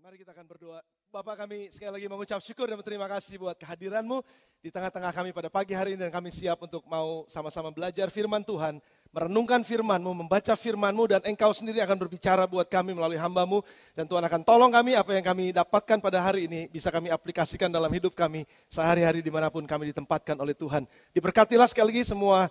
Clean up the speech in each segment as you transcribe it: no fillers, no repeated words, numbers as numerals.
Mari kita akan berdoa. Bapak, kami sekali lagi mengucap syukur dan berterima kasih buat kehadiran-Mu di tengah-tengah kami pada pagi hari ini. Dan kami siap untuk mau sama-sama belajar firman Tuhan, merenungkan firman-Mu, membaca firman-Mu, dan Engkau sendiri akan berbicara buat kami melalui hamba-Mu. Dan Tuhan akan tolong kami apa yang kami dapatkan pada hari ini bisa kami aplikasikan dalam hidup kami sehari-hari dimanapun kami ditempatkan oleh Tuhan. Diberkatilah sekali lagi semua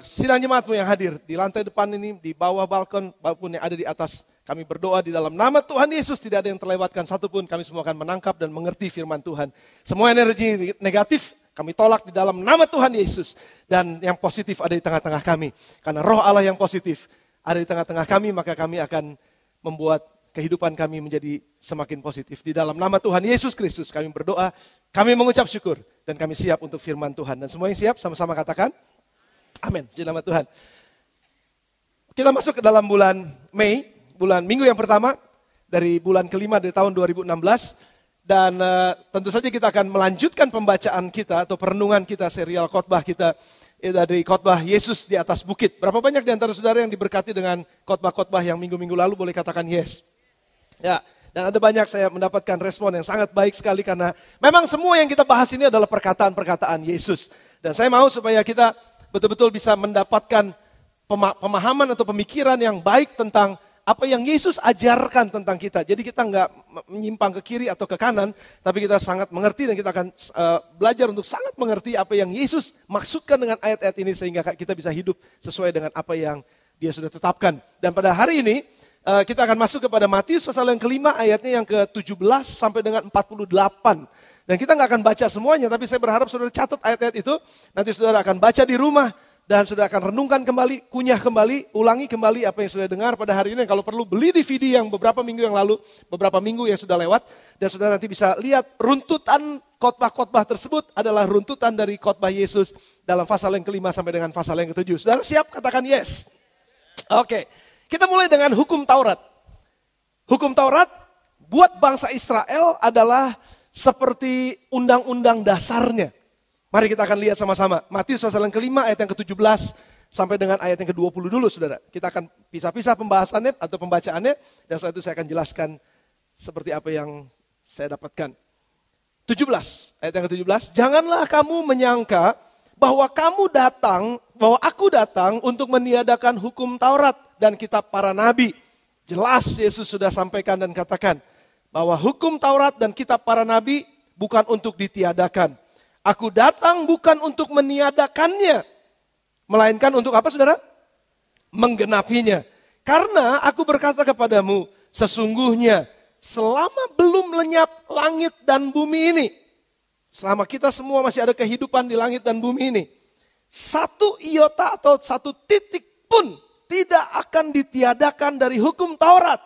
sidang jemaat-Mu yang hadir di lantai depan ini, di bawah balkon, maupun yang ada di atas. Kami berdoa di dalam nama Tuhan Yesus, tidak ada yang terlewatkan satupun. Kami semua akan menangkap dan mengerti firman Tuhan. Semua energi negatif kami tolak di dalam nama Tuhan Yesus. Dan yang positif ada di tengah-tengah kami. Karena roh Allah yang positif ada di tengah-tengah kami, maka kami akan membuat kehidupan kami menjadi semakin positif. Di dalam nama Tuhan Yesus Kristus kami berdoa, kami mengucap syukur, dan kami siap untuk firman Tuhan. Dan semua yang siap sama-sama katakan, amin. Puji nama Tuhan. Kita masuk ke dalam bulan Mei. Bulan minggu yang pertama dari bulan kelima dari tahun 2016. Dan tentu saja kita akan melanjutkan pembacaan kita atau perenungan kita, serial khotbah kita dari khotbah Yesus di atas bukit. Berapa banyak di antara saudara yang diberkati dengan khotbah-khotbah yang minggu-minggu lalu, boleh katakan yes. Ya, dan ada banyak saya mendapatkan respon yang sangat baik sekali karena memang semua yang kita bahas ini adalah perkataan-perkataan Yesus. Dan saya mau supaya kita betul-betul bisa mendapatkan pemahaman atau pemikiran yang baik tentang apa yang Yesus ajarkan tentang kita. Jadi kita nggak menyimpang ke kiri atau ke kanan, tapi kita sangat mengerti dan kita akan belajar untuk sangat mengerti apa yang Yesus maksudkan dengan ayat-ayat ini sehingga kita bisa hidup sesuai dengan apa yang Dia sudah tetapkan. Dan pada hari ini kita akan masuk kepada Matius pasal yang kelima, ayatnya yang ke-17 sampai dengan 48. Dan kita nggak akan baca semuanya, tapi saya berharap saudara catat ayat-ayat itu. Nanti saudara akan baca di rumah. Dan sudah akan renungkan kembali, kunyah kembali, ulangi kembali apa yang sudah dengar pada hari ini. Kalau perlu beli DVD yang beberapa minggu yang lalu, beberapa minggu yang sudah lewat. Dan saudara nanti bisa lihat runtutan khotbah-khotbah tersebut adalah runtutan dari khotbah Yesus dalam pasal yang kelima sampai dengan pasal yang ke-7. Saudara siap? Katakan yes. Oke, kita mulai dengan hukum Taurat. Hukum Taurat buat bangsa Israel adalah seperti undang-undang dasarnya. Mari kita akan lihat sama-sama. Matius pasal yang kelima ayat yang ke-17 sampai dengan ayat yang ke-20 dulu saudara. Kita akan pisah-pisah pembahasannya atau pembacaannya. Dan setelah itu saya akan jelaskan seperti apa yang saya dapatkan. 17, ayat yang ke-17. Janganlah kamu menyangka bahwa aku datang untuk meniadakan hukum Taurat dan kitab para nabi. Jelas Yesus sudah sampaikan dan katakan bahwa hukum Taurat dan kitab para nabi bukan untuk ditiadakan. Aku datang bukan untuk meniadakannya, melainkan untuk apa saudara? Menggenapinya. Karena aku berkata kepadamu, sesungguhnya selama belum lenyap langit dan bumi ini, selama kita semua masih ada kehidupan di langit dan bumi ini, satu iota atau satu titik pun tidak akan ditiadakan dari hukum Taurat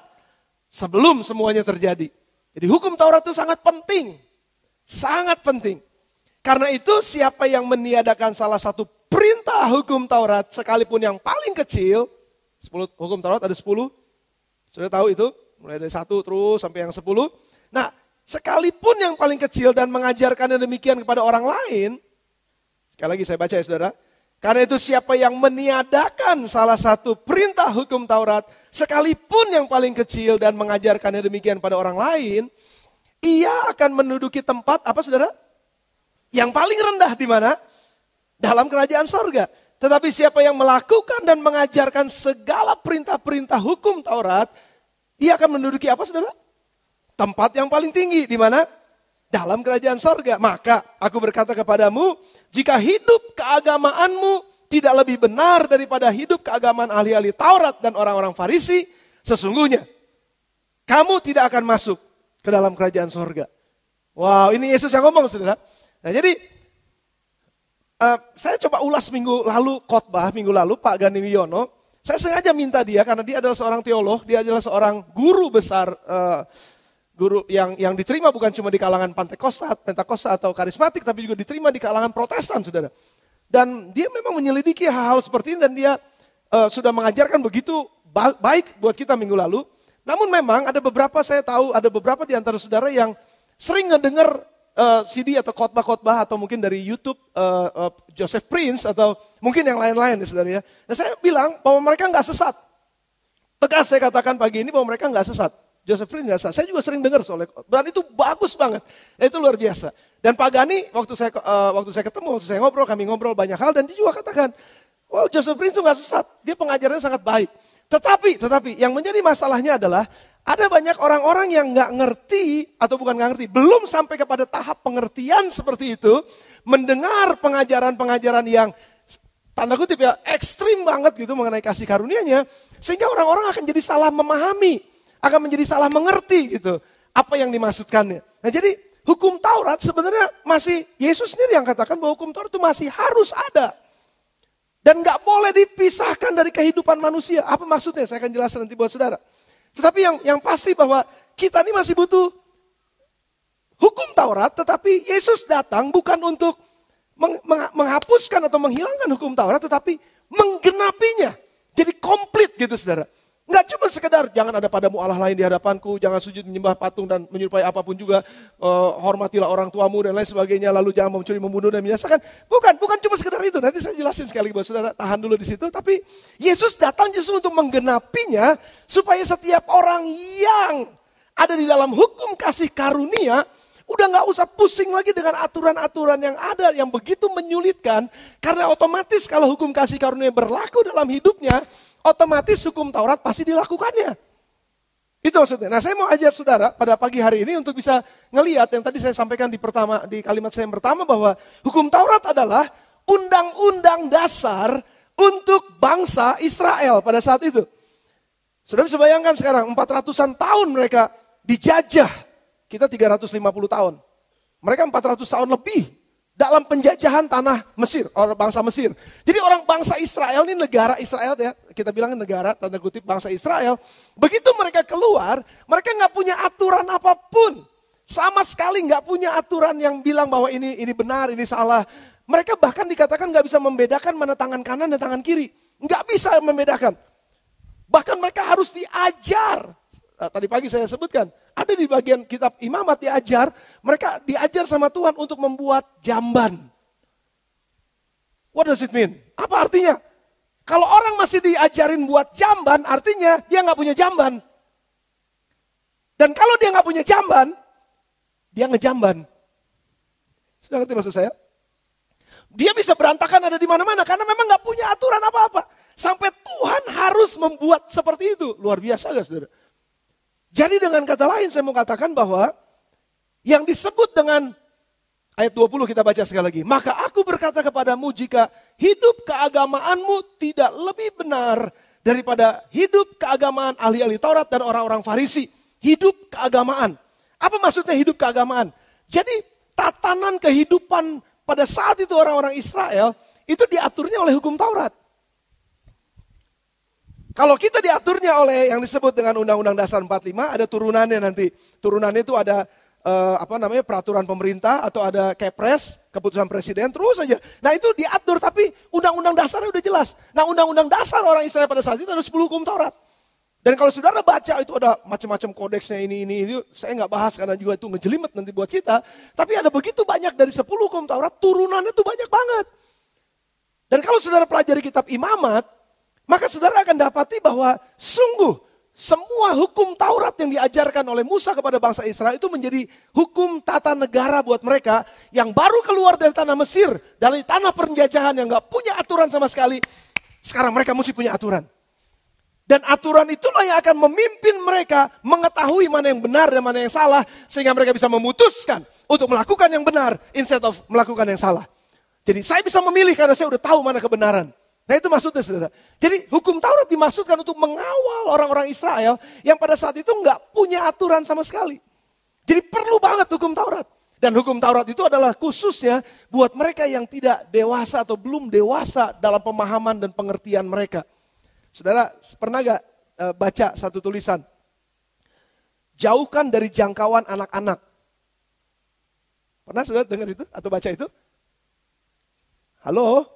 sebelum semuanya terjadi. Jadi hukum Taurat itu sangat penting, sangat penting. Karena itu siapa yang meniadakan salah satu perintah hukum Taurat sekalipun yang paling kecil, 10 hukum Taurat ada 10, sudah tahu itu, mulai dari 1 terus sampai yang 10. Nah sekalipun yang paling kecil dan mengajarkannya demikian kepada orang lain, sekali lagi saya baca ya saudara. Karena itu siapa yang meniadakan salah satu perintah hukum Taurat sekalipun yang paling kecil dan mengajarkannya demikian pada orang lain, ia akan menduduki tempat apa saudara? Yang paling rendah di mana? Dalam kerajaan sorga. Tetapi siapa yang melakukan dan mengajarkan segala perintah-perintah hukum Taurat, ia akan menduduki apa saudara? Tempat yang paling tinggi di mana? Dalam kerajaan sorga. Maka aku berkata kepadamu, jika hidup keagamaanmu tidak lebih benar daripada hidup keagamaan ahli-ahli Taurat dan orang-orang Farisi, sesungguhnya kamu tidak akan masuk ke dalam kerajaan sorga. Wow, ini Yesus yang ngomong saudara. Nah jadi saya coba ulas minggu lalu Pak Gani Wiono. Saya sengaja minta dia karena dia adalah seorang teolog, dia adalah seorang guru besar, guru yang diterima bukan cuma di kalangan Pentakosta atau karismatik, tapi juga diterima di kalangan Protestan saudara. Dan dia memang menyelidiki hal-hal seperti ini dan dia sudah mengajarkan begitu baik buat kita minggu lalu. Namun memang ada beberapa saya tahu ada beberapa di antara saudara yang sering ngedengar CD atau khotbah-khotbah atau mungkin dari YouTube Joseph Prince atau mungkin yang lain-lain ya saudara ya. Nah saya bilang bahwa mereka nggak sesat. Tegas saya katakan pagi ini bahwa mereka nggak sesat. Joseph Prince nggak sah. Saya juga sering dengar soalnya. Dan itu bagus banget. Itu luar biasa. Dan Pak Gani waktu saya ketemu, waktu saya ngobrol, kami ngobrol banyak hal. Dan dia juga katakan, wow, Joseph Prince itu nggak sesat. Dia pengajarannya sangat baik. Tetapi yang menjadi masalahnya adalah ada banyak orang-orang yang nggak ngerti atau bukan nggak ngerti, belum sampai kepada tahap pengertian seperti itu, mendengar pengajaran-pengajaran yang tanda kutip ya ekstrim banget gitu mengenai kasih karunia-Nya, sehingga orang-orang akan jadi salah memahami, akan menjadi salah mengerti gitu apa yang dimaksudkannya. Nah jadi hukum Taurat sebenarnya masih Yesus sendiri yang katakan bahwa hukum Taurat itu masih harus ada. Dan gak boleh dipisahkan dari kehidupan manusia. Apa maksudnya? Saya akan jelaskan nanti buat saudara. Tetapi yang pasti bahwa kita ini masih butuh hukum Taurat. Tetapi Yesus datang bukan untuk menghapuskan atau menghilangkan hukum Taurat. Tetapi menggenapinya. Jadi komplit gitu saudara. Nggak cuma sekedar jangan ada padamu Allah lain di hadapanku, jangan sujud menyembah patung dan menyerupai apapun juga, hormatilah orang tuamu dan lain sebagainya, lalu jangan mencuri, membunuh dan membinasakan. Bukan cuma sekedar itu. Nanti saya jelasin sekali buat saudara, tahan dulu di situ. Tapi Yesus datang justru untuk menggenapinya supaya setiap orang yang ada di dalam hukum kasih karunia udah nggak usah pusing lagi dengan aturan-aturan yang ada yang begitu menyulitkan, karena otomatis kalau hukum kasih karunia berlaku dalam hidupnya, otomatis hukum Taurat pasti dilakukannya. Itu maksudnya. Nah saya mau ajar saudara pada pagi hari ini untuk bisa ngelihat yang tadi saya sampaikan di kalimat saya yang pertama, bahwa hukum Taurat adalah undang-undang dasar untuk bangsa Israel pada saat itu. Saudara bisa bayangkan sekarang 400-an tahun mereka dijajah. Kita 350 tahun. Mereka 400 tahun lebih dalam penjajahan tanah Mesir, orang bangsa Mesir. Jadi orang bangsa Israel ini negara Israel ya, kita bilang negara tanda kutip bangsa Israel. Begitu mereka keluar, mereka nggak punya aturan apapun, sama sekali nggak punya aturan yang bilang bahwa ini benar, ini salah. Mereka bahkan dikatakan nggak bisa membedakan mana tangan kanan dan tangan kiri, nggak bisa membedakan. Bahkan mereka harus diajar. Tadi pagi saya sebutkan, ada di bagian kitab Imamat mereka diajar sama Tuhan untuk membuat jamban. What does it mean? Apa artinya? Kalau orang masih diajarin buat jamban, artinya dia nggak punya jamban. Dan kalau dia nggak punya jamban, dia ngejamban. Sudah ngerti maksud saya? Dia bisa berantakan ada di mana-mana karena memang nggak punya aturan apa-apa. Sampai Tuhan harus membuat seperti itu. Luar biasa gak saudara? Jadi dengan kata lain saya mau katakan bahwa yang disebut dengan ayat 20 kita baca sekali lagi. Maka aku berkata kepadamu, jika hidup keagamaanmu tidak lebih benar daripada hidup keagamaan ahli-ahli Taurat dan orang-orang Farisi. Hidup keagamaan. Apa maksudnya hidup keagamaan? Jadi tatanan kehidupan pada saat itu orang-orang Israel itu diaturnya oleh hukum Taurat. Kalau kita diaturnya oleh yang disebut dengan Undang-Undang Dasar 45, ada turunannya nanti. Turunannya itu ada peraturan pemerintah atau ada Kepres, keputusan presiden, terus saja. Nah itu diatur, tapi Undang-Undang Dasarnya udah jelas. Nah Undang-Undang Dasar orang Israel pada saat itu ada 10 hukum Taurat. Dan kalau saudara baca itu ada macam-macam kodeksnya ini, saya nggak bahas karena juga itu ngejelimet nanti buat kita. Tapi ada begitu banyak dari 10 hukum Taurat, turunannya itu banyak banget. Dan kalau saudara pelajari kitab Imamat, maka saudara akan dapati bahwa sungguh semua hukum Taurat yang diajarkan oleh Musa kepada bangsa Israel itu menjadi hukum tata negara buat mereka yang baru keluar dari tanah Mesir, dari tanah penjajahan yang gak punya aturan sama sekali. Sekarang mereka mesti punya aturan. Dan aturan itulah yang akan memimpin mereka mengetahui mana yang benar dan mana yang salah, sehingga mereka bisa memutuskan untuk melakukan yang benar instead of melakukan yang salah. Jadi saya bisa memilih karena saya udah tahu mana kebenaran. Nah itu maksudnya saudara. Jadi hukum Taurat dimaksudkan untuk mengawal orang-orang Israel yang pada saat itu nggak punya aturan sama sekali. Jadi perlu banget hukum Taurat. Dan hukum Taurat itu adalah khususnya buat mereka yang tidak dewasa atau belum dewasa dalam pemahaman dan pengertian mereka. Saudara pernah gak baca satu tulisan? Jauhkan dari jangkauan anak-anak. Pernah saudara dengar itu atau baca itu? Halo?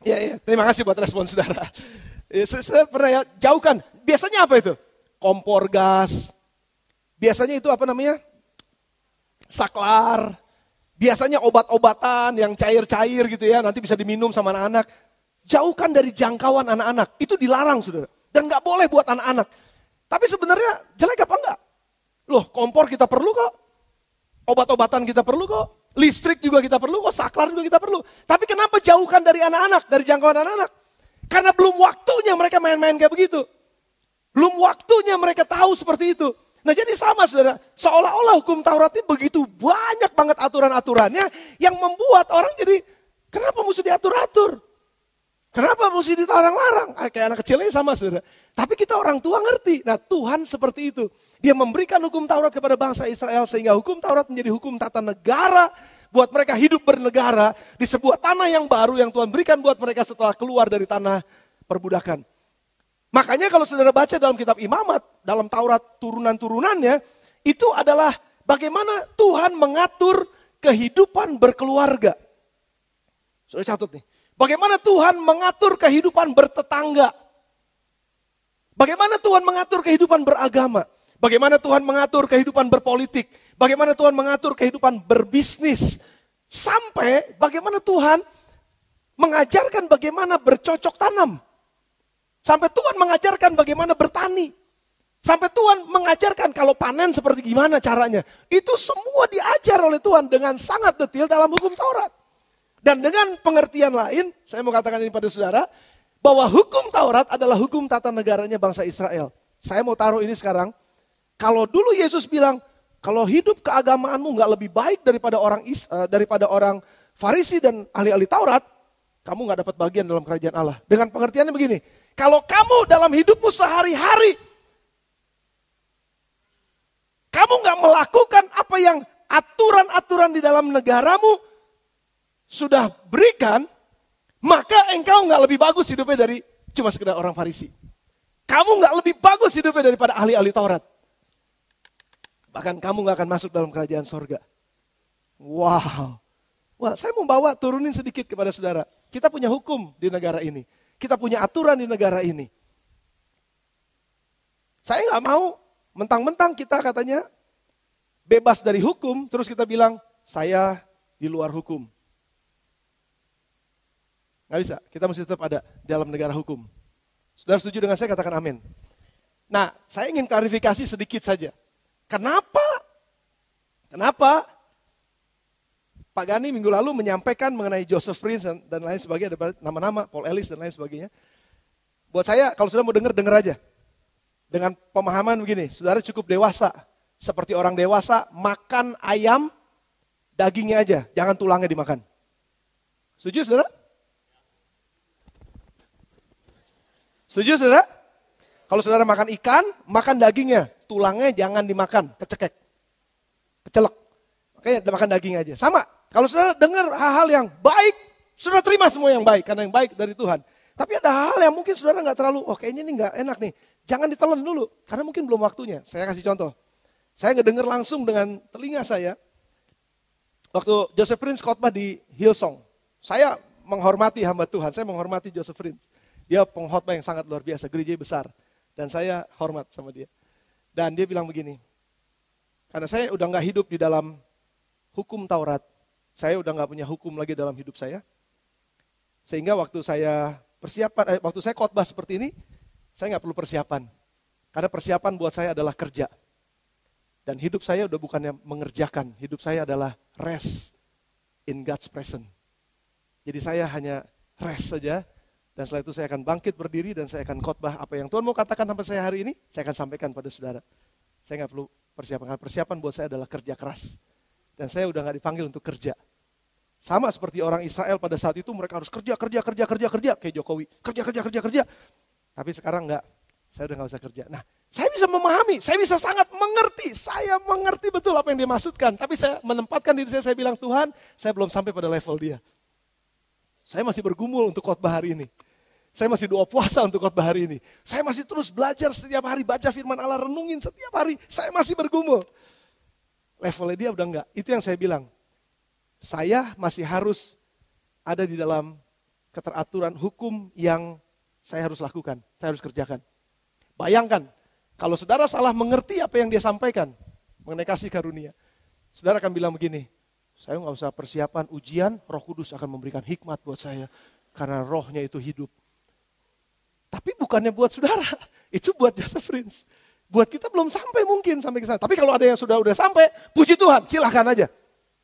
Ya, terima kasih buat respon saudara. Saudara pernah ya, jauhkan. Biasanya apa itu? Kompor gas. Biasanya itu apa namanya? Saklar. Biasanya obat-obatan yang cair-cair gitu ya. Nanti bisa diminum sama anak-anak. Jauhkan dari jangkauan anak-anak. Itu dilarang saudara. Dan gak boleh buat anak-anak. Tapi sebenarnya jelek apa enggak? Loh, kompor kita perlu kok. Obat-obatan kita perlu kok. Listrik juga kita perlu kok. Saklar juga kita perlu. Tapi kenapa jauhkan dari anak-anak, dari jangkauan anak-anak? Karena belum waktunya mereka main-main kayak begitu. Belum waktunya mereka tahu seperti itu. Nah jadi sama saudara, seolah-olah hukum Taurat ini begitu banyak banget aturan-aturannya yang membuat orang jadi, kenapa mesti diatur-atur? Kenapa mesti dilarang-larang? Kayak anak kecilnya sama saudara. Tapi kita orang tua ngerti. Nah Tuhan seperti itu. Dia memberikan hukum Taurat kepada bangsa Israel sehingga hukum Taurat menjadi hukum tata negara. Buat mereka hidup bernegara di sebuah tanah yang baru yang Tuhan berikan buat mereka setelah keluar dari tanah perbudakan. Makanya kalau saudara baca dalam kitab Imamat, dalam Taurat turunan-turunannya, itu adalah bagaimana Tuhan mengatur kehidupan berkeluarga. Saudara catat nih. Bagaimana Tuhan mengatur kehidupan bertetangga. Bagaimana Tuhan mengatur kehidupan beragama. Bagaimana Tuhan mengatur kehidupan berpolitik. Bagaimana Tuhan mengatur kehidupan berbisnis. Sampai bagaimana Tuhan mengajarkan bagaimana bercocok tanam. Sampai Tuhan mengajarkan bagaimana bertani. Sampai Tuhan mengajarkan kalau panen seperti gimana caranya. Itu semua diajar oleh Tuhan dengan sangat detail dalam hukum Taurat. Dan dengan pengertian lain, saya mau katakan ini pada saudara, bahwa hukum Taurat adalah hukum tata negaranya bangsa Israel. Saya mau taruh ini sekarang. Kalau dulu Yesus bilang, kalau hidup keagamaanmu nggak lebih baik daripada orang Farisi dan ahli-ahli Taurat, kamu nggak dapat bagian dalam kerajaan Allah. Dengan pengertiannya begini, kalau kamu dalam hidupmu sehari-hari, kamu nggak melakukan apa yang aturan-aturan di dalam negaramu sudah berikan, maka engkau nggak lebih bagus hidupnya dari cuma sekedar orang Farisi. Kamu nggak lebih bagus hidupnya daripada ahli-ahli Taurat. Bahkan kamu gak akan masuk dalam kerajaan sorga. Wow. Wah, saya mau bawa turunin sedikit kepada saudara. Kita punya hukum di negara ini. Kita punya aturan di negara ini. Saya gak mau mentang-mentang kita katanya bebas dari hukum. Terus kita bilang, saya di luar hukum. Gak bisa, kita mesti tetap ada dalam negara hukum. Saudara setuju dengan saya, katakan amin. Nah, saya ingin klarifikasi sedikit saja. Kenapa Pak Gani minggu lalu menyampaikan mengenai Joseph Prince dan lain sebagainya, ada nama-nama, Paul Ellis dan lain sebagainya. Buat saya, kalau saudara mau dengar aja. Dengan pemahaman begini, saudara cukup dewasa. Seperti orang dewasa, makan ayam, dagingnya aja, jangan tulangnya dimakan. Setuju saudara? Setuju saudara? Kalau saudara makan ikan, makan dagingnya. Tulangnya jangan dimakan, kecekek. Kecelek. Makanya makan daging aja. Sama, kalau saudara dengar hal-hal yang baik, saudara terima semua yang baik. Karena yang baik dari Tuhan. Tapi ada hal yang mungkin saudara gak terlalu, kayaknya ini gak enak nih. Jangan ditelan dulu, karena mungkin belum waktunya. Saya kasih contoh. Saya ngedenger langsung dengan telinga saya. Waktu Joseph Prince khotbah di Hillsong. Saya menghormati hamba Tuhan, saya menghormati Joseph Prince. Dia pengkhotbah yang sangat luar biasa, gereja besar. Dan saya hormat sama dia. Dan dia bilang begini, karena saya udah gak hidup di dalam hukum Taurat, saya udah gak punya hukum lagi dalam hidup saya. Sehingga waktu saya khotbah seperti ini, saya gak perlu persiapan. Karena persiapan buat saya adalah kerja. Dan hidup saya udah bukannya mengerjakan, hidup saya adalah rest in God's presence. Jadi saya hanya rest saja. Dan setelah itu saya akan bangkit berdiri dan saya akan khotbah apa yang Tuhan mau katakan sampai saya hari ini, saya akan sampaikan pada saudara. Saya gak perlu persiapan, karena persiapan buat saya adalah kerja keras. Dan saya udah gak dipanggil untuk kerja. Sama seperti orang Israel pada saat itu mereka harus kerja, kayak Jokowi. Kerja. Tapi sekarang enggak, saya udah gak usah kerja. Nah, saya bisa memahami, saya bisa sangat mengerti. Saya mengerti betul apa yang dia maksudkan. Tapi saya menempatkan diri saya bilang, Tuhan, saya belum sampai pada level dia. Saya masih bergumul untuk khotbah hari ini. Saya masih doa puasa untuk khotbah hari ini. Saya masih terus belajar setiap hari, baca firman Allah, renungin setiap hari. Saya masih bergumul. Levelnya dia udah enggak. Itu yang saya bilang. Saya masih harus ada di dalam keteraturan hukum yang saya harus lakukan. Saya harus kerjakan. Bayangkan, kalau saudara salah mengerti apa yang dia sampaikan mengenai kasih karunia. Saudara akan bilang begini, saya nggak usah persiapan ujian, Roh Kudus akan memberikan hikmat buat saya. Karena rohnya itu hidup. Tapi bukannya buat saudara, itu buat Joseph Prince. Buat kita belum sampai mungkin sampai ke sana. Tapi kalau ada yang udah sampai, puji Tuhan, silahkan aja.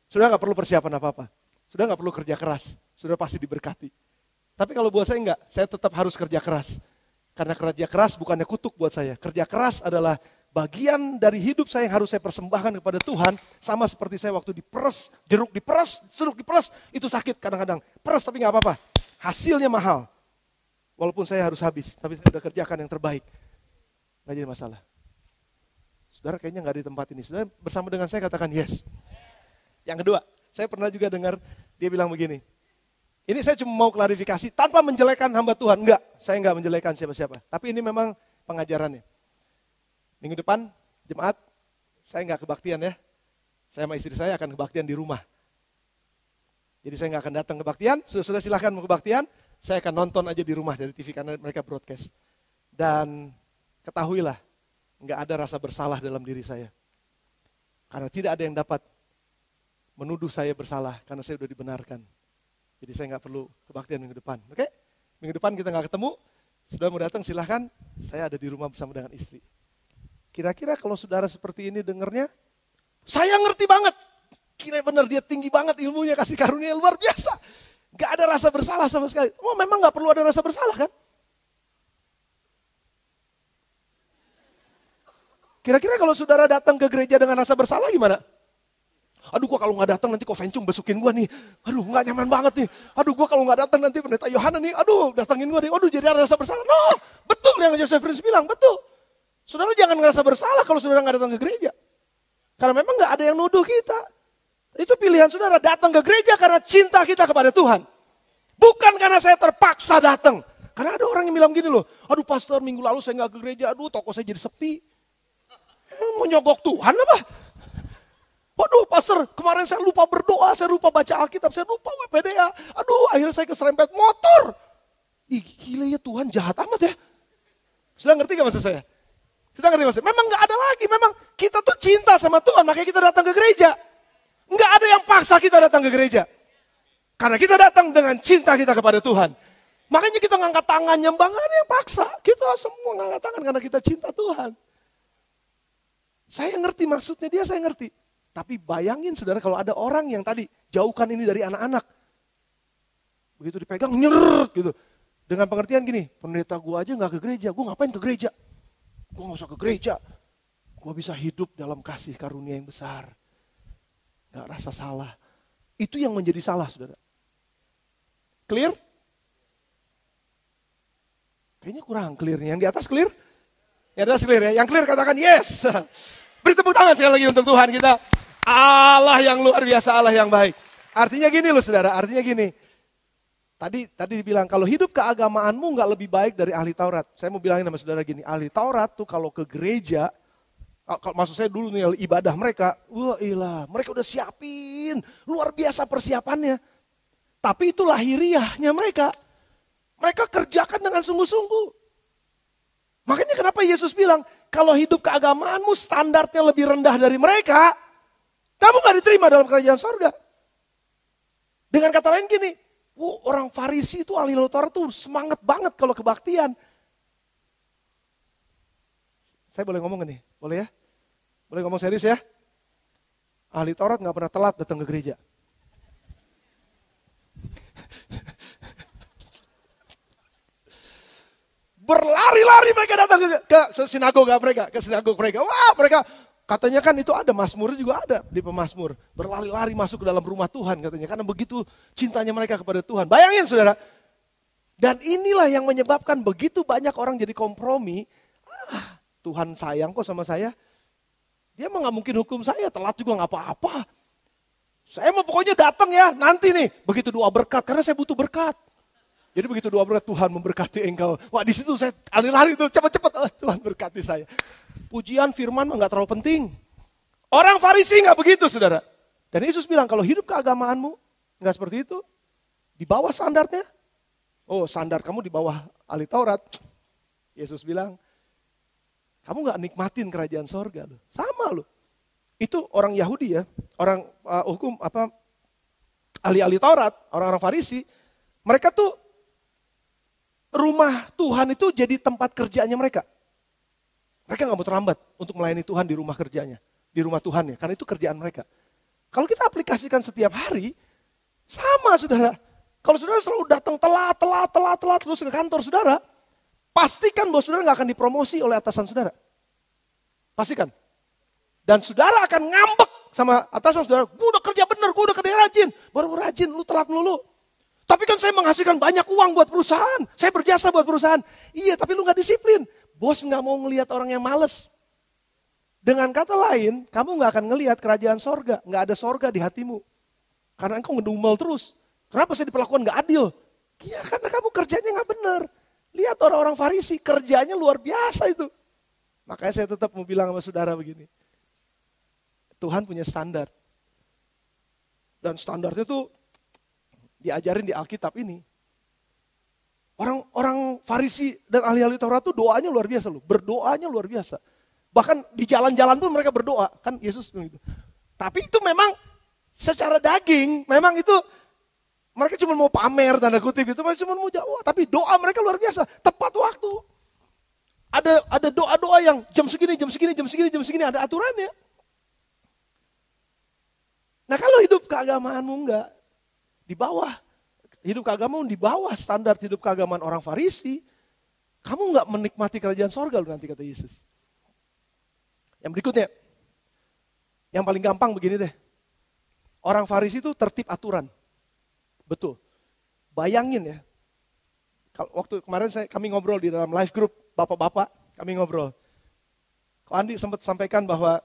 Sudah gak perlu persiapan apa-apa. Sudah gak perlu kerja keras. Sudah pasti diberkati. Tapi kalau buat saya enggak, saya tetap harus kerja keras. Karena kerja keras bukannya kutuk buat saya. Kerja keras adalah bagian dari hidup saya yang harus saya persembahkan kepada Tuhan. Sama seperti saya waktu diperes, jeruk diperes, itu sakit kadang-kadang. Peres tapi gak apa-apa. Hasilnya mahal. Walaupun saya harus habis, tapi saya sudah kerjakan yang terbaik. Gak jadi masalah. Saudara kayaknya gak di tempat ini. Saudara bersama dengan saya katakan yes. Yang kedua, saya pernah juga dengar dia bilang begini. Ini saya cuma mau klarifikasi tanpa menjelekan hamba Tuhan. Enggak, saya enggak menjelekan siapa-siapa. Tapi ini memang pengajarannya. Minggu depan, Jumat, saya enggak kebaktian ya. Saya sama istri saya akan kebaktian di rumah. Jadi saya enggak akan datang kebaktian. Sudah silahkan mau kebaktian. Saya akan nonton aja di rumah dari TV karena mereka broadcast. Dan ketahuilah, enggak ada rasa bersalah dalam diri saya. Karena tidak ada yang dapat menuduh saya bersalah karena saya sudah dibenarkan. Jadi saya nggak perlu kebaktian minggu depan, oke? Minggu depan kita nggak ketemu, saudara mau datang silahkan, saya ada di rumah bersama dengan istri. Kira-kira kalau saudara seperti ini dengernya, saya ngerti banget, kira benar dia tinggi banget ilmunya, kasih karunia luar biasa. Nggak ada rasa bersalah sama sekali. Oh memang nggak perlu ada rasa bersalah kan? Kira-kira kalau saudara datang ke gereja dengan rasa bersalah gimana? Aduh gua kalau gak datang nanti kok Vencung besukin gua nih. Aduh gak nyaman banget nih. Aduh gua kalau gak datang nanti pendeta Yohana nih. Aduh datangin gua nih. Aduh jadi ada rasa bersalah. No, betul yang Joseph Prince bilang, betul. Saudara jangan ngerasa bersalah kalau saudara gak datang ke gereja. Karena memang gak ada yang nuduh kita. Itu pilihan saudara datang ke gereja karena cinta kita kepada Tuhan. Bukan karena saya terpaksa datang. Karena ada orang yang bilang gini loh. Aduh pastor minggu lalu saya gak ke gereja. Aduh toko saya jadi sepi. Mau nyogok Tuhan apa? Waduh pastor, kemarin saya lupa berdoa, saya lupa baca Alkitab, saya lupa WPDA. Aduh akhirnya saya keserempet motor. Ih gila ya Tuhan jahat amat ya. Sudah ngerti gak maksud saya? Sudah ngerti maksud saya? Memang gak ada lagi, memang kita tuh cinta sama Tuhan, makanya kita datang ke gereja. Gak ada yang paksa kita datang ke gereja. Karena kita datang dengan cinta kita kepada Tuhan. Makanya kita ngangkat tangan nyembah, gak ada yang paksa. Kita semua ngangkat tangan karena kita cinta Tuhan. Saya ngerti maksudnya dia, saya ngerti. Tapi bayangin saudara kalau ada orang yang tadi jauhkan ini dari anak-anak. Begitu dipegang nyeret gitu. Dengan pengertian gini, pendeta gue aja gak ke gereja, gue ngapain ke gereja? Gue gak usah ke gereja. Gue bisa hidup dalam kasih karunia yang besar. Gak rasa salah. Itu yang menjadi salah saudara. Clear? Kayaknya kurang clear-nya. Yang di atas clear? Yang di atas clear ya. Yang clear katakan yes. Beri tepuk tangan sekali lagi untuk Tuhan kita. Allah yang luar biasa, Allah yang baik. Artinya gini loh saudara, artinya gini. Tadi dibilang kalau hidup keagamaanmu gak lebih baik dari ahli Taurat. Saya mau bilangin sama saudara gini, ahli Taurat tuh kalau ke gereja, maksud saya dulu nih ibadah mereka, wah ilah, mereka udah siapin, luar biasa persiapannya. Tapi itu lahiriahnya mereka. Mereka kerjakan dengan sungguh-sungguh. Makanya kenapa Yesus bilang, kalau hidup keagamaanmu standarnya lebih rendah dari mereka, kamu gak diterima dalam kerajaan sorga. Dengan kata lain gini, orang Farisi itu ahli Taurat tuh semangat banget kalau kebaktian. Saya boleh ngomong nih, boleh ya? Boleh ngomong serius ya? Ahli Taurat gak pernah telat datang ke gereja. Berlari-lari mereka datang ke sinagoga mereka, ke sinagog mereka. Wah mereka katanya kan itu ada, Mazmur juga ada di Pemazmur. Berlari-lari masuk ke dalam rumah Tuhan katanya. Karena begitu cintanya mereka kepada Tuhan. Bayangin saudara. Dan inilah yang menyebabkan begitu banyak orang jadi kompromi. Tuhan sayang kok sama saya. Dia mah gak mungkin hukum saya, telat juga gak apa-apa. Saya mau pokoknya datang ya, nanti nih. Begitu doa berkat, karena saya butuh berkat. Jadi begitu doa berkat, Tuhan memberkati engkau. Wah di situ saya lari-lari tuh, cepat-cepat. Oh, Tuhan berkati saya. Pujian firman mah gak terlalu penting. Orang Farisi gak begitu saudara. Dan Yesus bilang kalau hidup keagamaanmu gak seperti itu. Di bawah standarnya. Oh standar kamu di bawah ahli Taurat. Yesus bilang, kamu gak nikmatin kerajaan sorga loh. Sama loh. Itu orang Yahudi ya. Orang hukum ahli-ahli Taurat. Orang-orang Farisi. Mereka tuh rumah Tuhan itu jadi tempat kerjanya mereka. Mereka nggak mau terlambat untuk melayani Tuhan di rumah kerjanya, di rumah Tuhan ya, karena itu kerjaan mereka. Kalau kita aplikasikan setiap hari, sama saudara. Kalau saudara selalu datang telat terus ke kantor saudara, pastikan bahwa saudara nggak akan dipromosi oleh atasan saudara. Pastikan. Dan saudara akan ngambek sama atasan saudara, gue udah kerja bener, gue udah kerja rajin. Baru rajin, lu telat melulu. Tapi kan saya menghasilkan banyak uang buat perusahaan. Saya berjasa buat perusahaan. Iya, tapi lu gak disiplin. Bos gak mau ngelihat orang yang males. Dengan kata lain, kamu gak akan ngelihat kerajaan sorga. Gak ada sorga di hatimu. Karena engkau ngedumel terus. Kenapa saya diperlakukan gak adil? Iya, karena kamu kerjanya gak benar. Lihat orang-orang Farisi, kerjanya luar biasa itu. Makanya saya tetap mau bilang sama saudara begini. Tuhan punya standar. Dan standarnya tuh diajarin di Alkitab ini. Orang Farisi dan ahli-ahli Taurat tuh doanya luar biasa loh. Berdoanya luar biasa. Bahkan di jalan-jalan pun mereka berdoa. Kan Yesus bilang gitu. Tapi itu memang secara daging, memang itu mereka cuma mau pamer tanda kutip itu. Mereka cuma mau jawab. Tapi doa mereka luar biasa. Tepat waktu. Ada doa-doa yang jam segini ada aturannya. Nah kalau hidup keagamaanmu enggak, di bawah, hidup keagamaanmu di bawah standar hidup keagamaan orang Farisi, kamu enggak menikmati kerajaan sorga lu nanti kata Yesus. Yang berikutnya, yang paling gampang begini deh, orang Farisi itu tertib aturan, betul. Bayangin ya, waktu kemarin kami ngobrol di dalam live group, bapak-bapak kami ngobrol. Ko Andi sempat sampaikan bahwa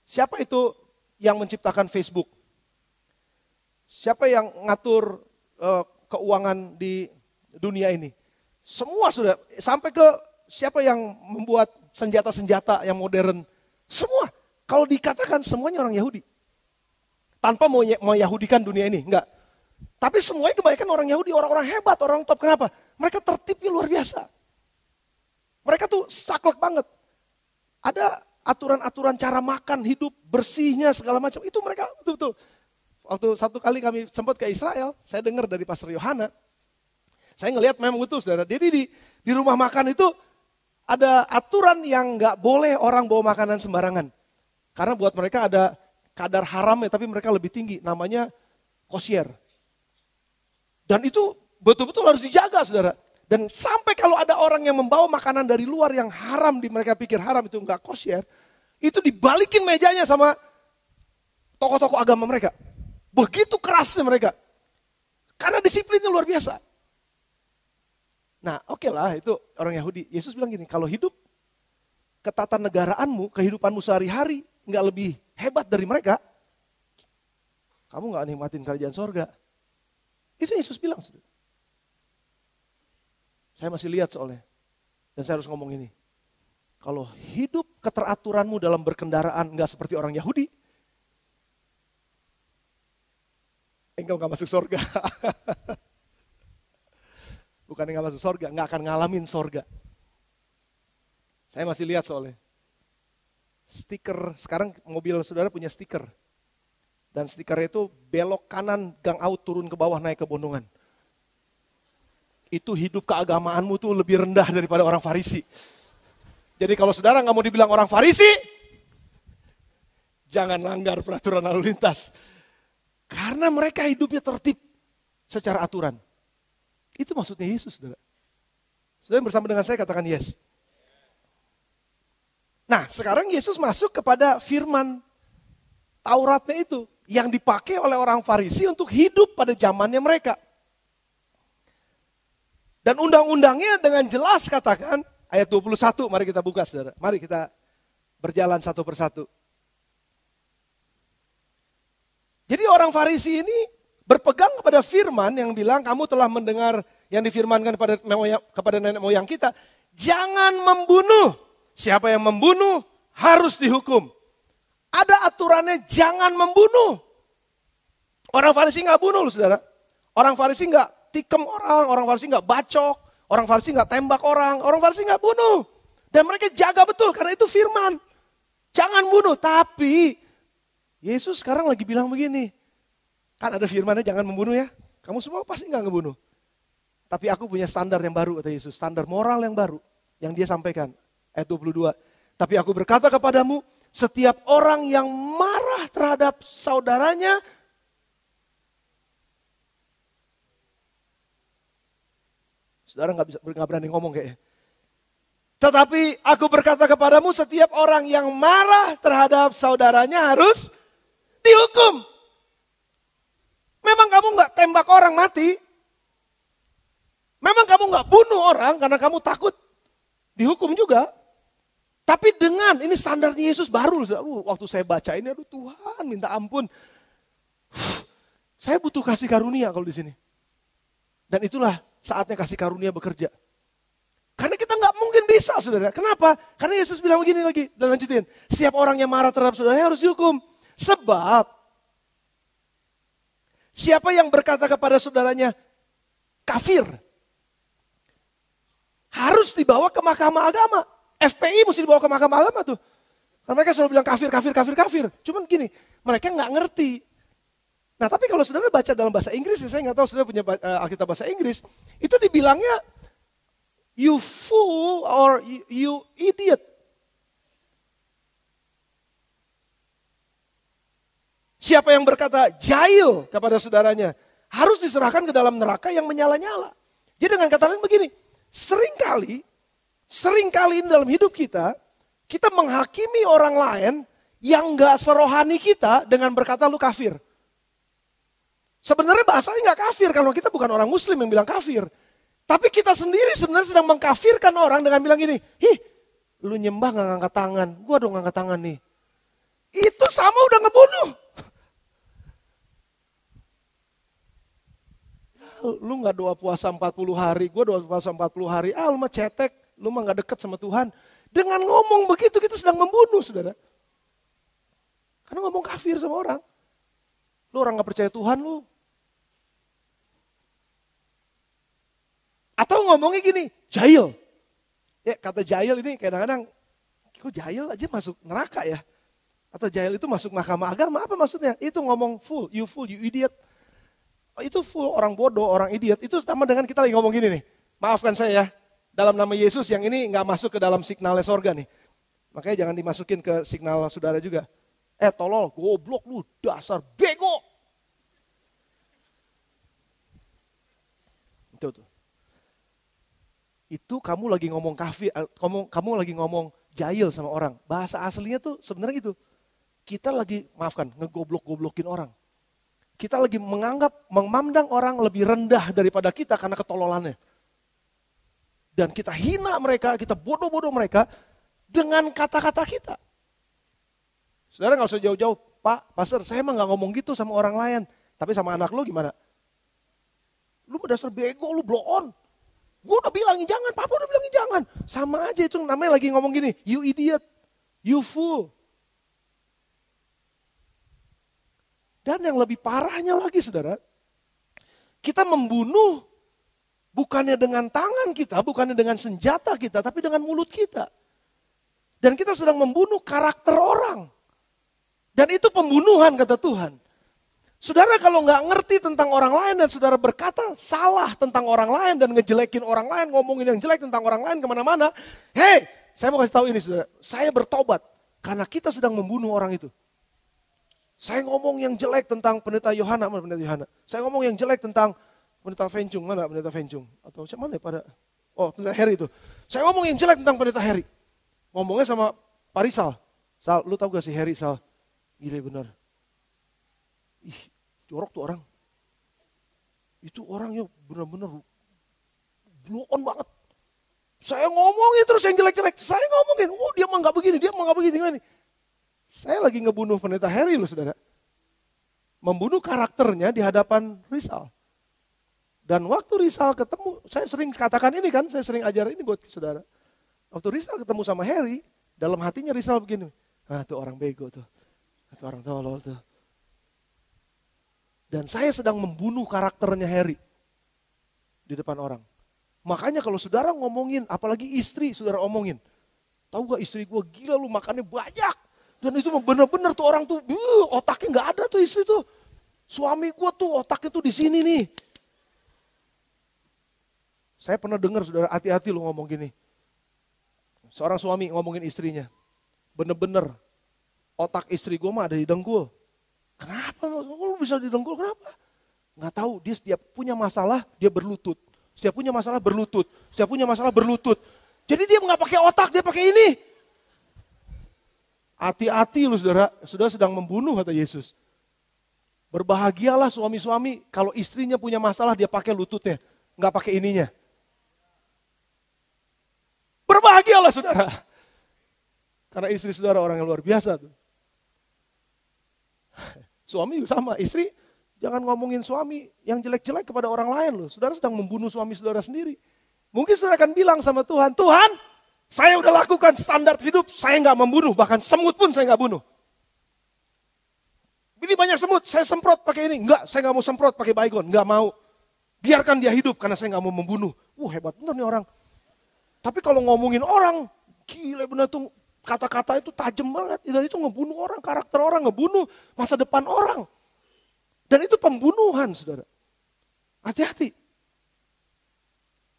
siapa itu yang menciptakan Facebook? Siapa yang ngatur keuangan di dunia ini? Semua sudah, sampai ke siapa yang membuat senjata-senjata yang modern. Semua, kalau dikatakan semuanya orang Yahudi. Tanpa mau Yahudikan dunia ini, enggak. Tapi semuanya kebanyakan orang Yahudi, orang-orang hebat, orang top. Kenapa? Mereka tertibnya luar biasa. Mereka tuh saklek banget. Ada aturan-aturan cara makan, hidup, bersihnya, segala macam. Itu mereka betul-betul. Waktu satu kali kami sempat ke Israel, saya dengar dari Pastor Yohana. Saya ngelihat memang betul saudara. Jadi di rumah makan itu ada aturan yang gak boleh orang bawa makanan sembarangan. Karena buat mereka ada kadar haram ya, tapi mereka lebih tinggi. Namanya kosher. Dan itu betul-betul harus dijaga saudara. Dan sampai kalau ada orang yang membawa makanan dari luar yang haram, mereka pikir haram itu enggak kosher, itu dibalikin mejanya sama tokoh-tokoh agama mereka. Begitu kerasnya mereka. Karena disiplinnya luar biasa. Nah oke lah itu orang Yahudi. Yesus bilang gini, kalau hidup ketatanegaraanmu, kehidupanmu sehari-hari enggak lebih hebat dari mereka, kamu enggak nikmatin kerajaan sorga. Itu Yesus bilang. Saya masih lihat soalnya. Dan saya harus ngomong ini. Kalau hidup keteraturanmu dalam berkendaraan enggak seperti orang Yahudi, engkau enggak masuk sorga. Bukan enggak masuk sorga, enggak akan ngalamin sorga. Saya masih lihat soalnya. Stiker, sekarang mobil saudara punya stiker. Dan stikernya itu belok kanan gang out turun ke bawah naik ke Bondongan. Itu hidup keagamaanmu tuh lebih rendah daripada orang Farisi. Jadi kalau saudara nggak mau dibilang orang Farisi, jangan langgar peraturan lalu lintas. Karena mereka hidupnya tertib secara aturan. Itu maksudnya Yesus, saudara. Saudara yang bersama dengan saya katakan yes. Nah sekarang Yesus masuk kepada firman Tauratnya itu. Yang dipakai oleh orang Farisi untuk hidup pada zamannya mereka. Dan undang-undangnya dengan jelas katakan, ayat 21, mari kita buka saudara. Mari kita berjalan satu persatu. Jadi orang Farisi ini berpegang kepada firman yang bilang, kamu telah mendengar yang difirmankan kepada nenek moyang kita. Jangan membunuh. Siapa yang membunuh harus dihukum. Ada aturannya jangan membunuh. Orang Farisi nggak bunuh loh saudara. Orang Farisi nggak tikem orang Farisi nggak bacok, orang Farisi nggak tembak orang Farisi nggak bunuh. Dan mereka jaga betul karena itu firman. Jangan bunuh, tapi Yesus sekarang lagi bilang begini. Kan ada firmannya jangan membunuh ya. Kamu semua pasti nggak ngebunuh. Tapi aku punya standar yang baru kata Yesus, standar moral yang baru yang dia sampaikan. Ayat 22. Tapi aku berkata kepadamu, setiap orang yang marah terhadap saudaranya, saudara nggak berani ngomong kayaknya. Tetapi aku berkata kepadamu, setiap orang yang marah terhadap saudaranya harus dihukum. Memang kamu nggak tembak orang mati. Memang kamu nggak bunuh orang karena kamu takut dihukum juga. Tapi dengan, ini standarnya Yesus baru. Waktu saya baca ini, aduh Tuhan minta ampun. Saya butuh kasih karunia kalau di sini. Dan itulah saatnya kasih karunia bekerja. Karena kita nggak mungkin bisa, saudara. Kenapa? Karena Yesus bilang begini lagi, dan lanjutin. Setiap orang yang marah terhadap saudaranya harus dihukum. Sebab, siapa yang berkata kepada saudaranya, kafir, harus dibawa ke mahkamah agama. FPI mesti dibawa ke mahkamah agama tuh. Karena mereka selalu bilang kafir, kafir, kafir, kafir. Cuman gini, mereka nggak ngerti. Nah tapi kalau saudara baca dalam bahasa Inggris, saya nggak tahu saudara punya Alkitab bahasa Inggris, itu dibilangnya you fool or you idiot. Siapa yang berkata jahil kepada saudaranya harus diserahkan ke dalam neraka yang menyala-nyala. Jadi dengan kata lain begini, seringkali dalam hidup kita menghakimi orang lain yang gak serohani kita dengan berkata lu kafir. Sebenarnya bahasanya gak kafir kalau kita bukan orang muslim yang bilang kafir. Tapi kita sendiri sebenarnya sedang mengkafirkan orang dengan bilang gini, lu nyembah gak ngangkat tangan, gua dong ngangkat tangan nih. Itu sama udah ngebunuh. Lu gak doa puasa 40 hari, gua doa puasa 40 hari, lu mah cetek. Lu mah gak dekat sama Tuhan. Dengan ngomong begitu kita sedang membunuh, saudara. Karena ngomong kafir sama orang. Lu orang gak percaya Tuhan lu. Atau ngomongnya gini, jahil. Ya kata jahil ini kadang-kadang, kok jahil aja masuk neraka ya? Atau jahil itu masuk mahkamah agama, apa maksudnya? Itu ngomong fool, you idiot. Itu full, orang bodoh, orang idiot. Itu sama dengan kita lagi ngomong gini nih. Maafkan saya ya. Dalam nama Yesus yang ini nggak masuk ke dalam signalnya sorga nih. Makanya jangan dimasukin ke signal saudara juga. Tolol, goblok lu, dasar bego. Itu kamu lagi ngomong kafir, kamu lagi ngomong jahil sama orang. Bahasa aslinya tuh sebenarnya gitu. Kita lagi, maafkan, ngegoblok-goblokin orang. Kita lagi memandang orang lebih rendah daripada kita karena ketololannya. Dan kita hina mereka, kita bodoh-bodoh mereka dengan kata-kata kita. Saudara gak usah jauh-jauh, Pak, Pastor, saya emang gak ngomong gitu sama orang lain. Tapi sama anak lu gimana? Lu dasar bego, lu blow on. Gue udah bilangin jangan, Papa udah bilangin jangan. Sama aja itu namanya lagi ngomong gini, you idiot, you fool. Dan yang lebih parahnya lagi saudara, kita membunuh bukannya dengan tangan kita, bukannya dengan senjata kita, tapi dengan mulut kita. Dan kita sedang membunuh karakter orang. Dan itu pembunuhan kata Tuhan. Saudara kalau nggak ngerti tentang orang lain dan saudara berkata salah tentang orang lain dan ngejelekin orang lain, ngomongin yang jelek tentang orang lain kemana-mana. Hei, saya mau kasih tahu ini saudara, saya bertobat karena kita sedang membunuh orang itu. Saya ngomong yang jelek tentang pendeta Yohana, mana pendeta Yohana? Saya ngomong yang jelek tentang pendeta Fencung, mana pendeta Fencung? Atau siapa mana ya pada? Oh, pendeta Heri itu. Saya ngomong yang jelek tentang pendeta Heri. Ngomongnya sama Pak Rizal. Sal, lu tahu gak sih Heri, Sal? Gila bener. Ih, jorok tuh orang. Itu orangnya bener-bener blow on banget. Saya ngomongin terus yang jelek-jelek. Saya ngomongin, oh dia mah gak begini, dia mah gak begini. Gimana? Saya lagi ngebunuh pendeta Heri loh saudara. Membunuh karakternya di hadapan Rizal. Dan waktu Rizal ketemu, saya sering katakan ini kan, saya sering ajar ini buat saudara. Waktu Rizal ketemu sama Heri, dalam hatinya Rizal begini. Ah tuh orang bego tuh, itu orang tolol tuh. Dan saya sedang membunuh karakternya Heri di depan orang. Makanya kalau saudara ngomongin, apalagi istri saudara omongin. Tahu gak istri gue gila lu makannya banyak. Dan itu benar-benar tuh orang tuh otaknya gak ada tuh istri tuh. Suami gue tuh otaknya tuh di sini nih. Saya pernah dengar saudara hati-hati lu ngomong gini. Seorang suami ngomongin istrinya. Bener-bener otak istri gue mah ada di dengkul. Kenapa? Lu bisa di dengkul? Kenapa? Nggak tahu, dia setiap punya masalah, dia berlutut. Setiap punya masalah berlutut. Setiap punya masalah berlutut. Jadi dia nggak pakai otak, dia pakai ini. Hati-hati lu saudara, saudara sedang membunuh kata Yesus. Berbahagialah suami-suami kalau istrinya punya masalah dia pakai lututnya. Nggak pakai ininya. Berbahagialah saudara. Karena istri saudara orang yang luar biasa tuh. Suami juga sama, istri jangan ngomongin suami yang jelek-jelek kepada orang lain loh. Saudara sedang membunuh suami saudara sendiri. Mungkin saudara akan bilang sama Tuhan, Tuhan saya udah lakukan standar hidup, saya nggak membunuh, bahkan semut pun saya nggak bunuh. Ini banyak semut, saya semprot pakai ini. Enggak, saya nggak mau semprot pakai baygon, nggak mau. Biarkan dia hidup karena saya nggak mau membunuh. Hebat bener nih orang. Tapi kalau ngomongin orang, gila bener tuh kata-kata itu tajam banget. Dan itu ngebunuh orang, karakter orang, ngebunuh masa depan orang. Dan itu pembunuhan saudara. Hati-hati.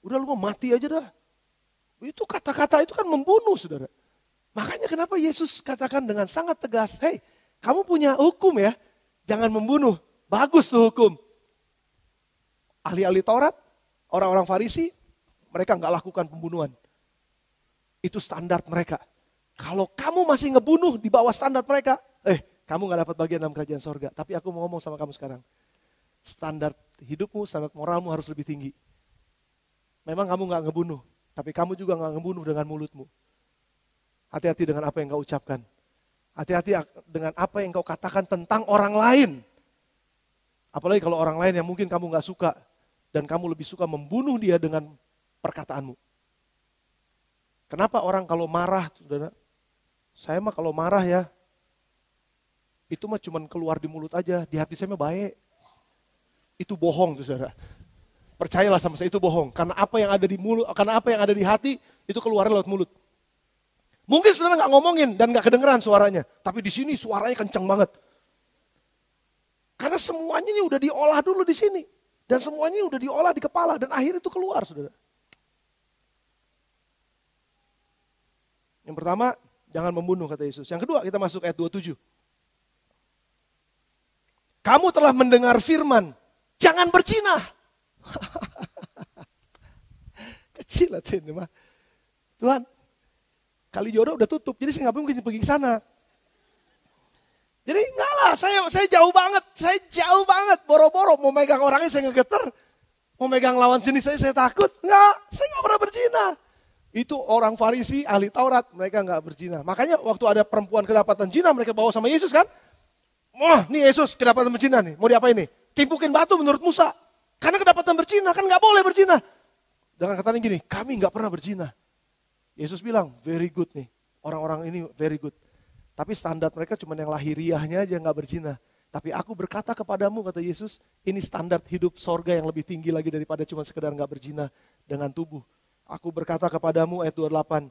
Udah lu mau mati aja dah. Itu kata-kata itu kan membunuh saudara. Makanya kenapa Yesus katakan dengan sangat tegas, hei kamu punya hukum ya, jangan membunuh. Bagus tuh hukum. Ahli-ahli Taurat, orang-orang Farisi, mereka nggak lakukan pembunuhan. Itu standar mereka. Kalau kamu masih ngebunuh di bawah standar mereka, kamu nggak dapat bagian dalam kerajaan sorga. Tapi aku mau ngomong sama kamu sekarang. Standar hidupmu, standar moralmu harus lebih tinggi. Memang kamu nggak ngebunuh, tapi kamu juga nggak ngebunuh dengan mulutmu. Hati-hati dengan apa yang kau ucapkan. Hati-hati dengan apa yang kau katakan tentang orang lain. Apalagi kalau orang lain yang mungkin kamu nggak suka. Dan kamu lebih suka membunuh dia dengan perkataanmu. Kenapa orang kalau marah, saudara? Saya mah kalau marah ya, itu mah cuman keluar di mulut aja, di hati saya mah baik. Itu bohong tuh saudara. Percayalah sama saya, itu bohong. Karena apa yang ada di mulut, karena apa yang ada di hati, itu keluar lewat mulut. Mungkin saudara nggak ngomongin dan nggak kedengeran suaranya, tapi di sini suaranya kenceng banget. Karena semuanya ini udah diolah dulu di sini. Dan semuanya udah diolah di kepala dan akhirnya itu keluar saudara. Yang pertama, jangan membunuh kata Yesus. Yang kedua, kita masuk ayat 27. Kamu telah mendengar firman, jangan berzina. Kecil aja ini mah. Tuhan, kali jodoh udah tutup, jadi saya nggak mungkin pergi ke sana. Jadi enggak lah, saya jauh banget, boro-boro mau megang orangnya saya ngegeter, mau megang lawan jenis saya takut. Enggak, saya nggak pernah berzina. Itu orang Farisi, ahli Taurat, mereka nggak berzina. Makanya waktu ada perempuan kedapatan zina, mereka bawa sama Yesus kan. Wah, nih Yesus kedapatan berzina nih, mau diapain nih? Timpukin batu menurut Musa. Karena kedapatan berzina, kan nggak boleh berzina. Dengan katanya gini, kami nggak pernah berzina. Yesus bilang, very good nih, orang-orang ini very good. Tapi standar mereka cuma yang lahiriahnya aja nggak berzina. Tapi aku berkata kepadamu, kata Yesus, ini standar hidup sorga yang lebih tinggi lagi daripada cuma sekedar nggak berzina dengan tubuh. Aku berkata kepadamu, ayat 28.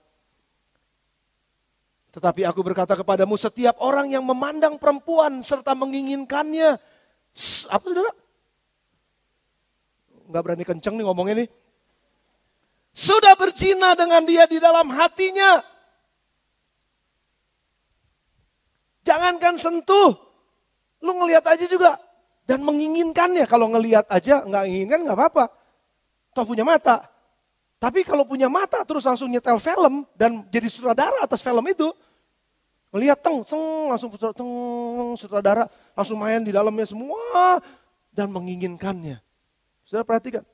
Tetapi aku berkata kepadamu, setiap orang yang memandang perempuan serta menginginkannya. Apa saudara? Nggak berani kenceng nih ngomongnya nih. Sudah berzina dengan dia di dalam hatinya. Jangankan sentuh, lu ngelihat aja juga. Dan menginginkannya, kalau ngelihat aja nggak inginkan nggak apa-apa. Toh punya mata. Tapi kalau punya mata terus langsung nyetel film dan jadi sutradara atas film itu. Ngelihat langsung sutradara, langsung main di dalamnya semua. Dan menginginkannya. Saudara perhatikan,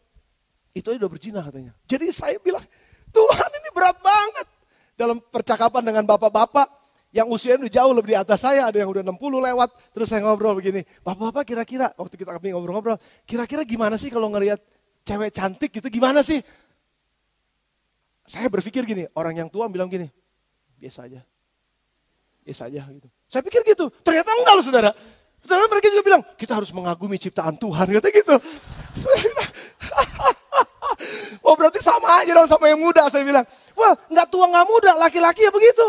itu aja udah berzina katanya. Jadi saya bilang, Tuhan ini berat banget. Dalam percakapan dengan bapak-bapak, yang usianya udah jauh lebih di atas saya, ada yang udah 60 lewat. Terus saya ngobrol begini, bapak-bapak kira-kira, waktu kami ngobrol-ngobrol, kira-kira gimana sih kalau ngelihat cewek cantik gitu, gimana sih? Saya berpikir gini, orang yang tua bilang gini, biasa aja gitu. Saya pikir gitu, ternyata enggak loh saudara. Saudara mereka juga bilang, kita harus mengagumi ciptaan Tuhan, kata gitu. Oh berarti sama aja dong sama yang muda, saya bilang. Wah nggak tua nggak muda, laki-laki ya begitu.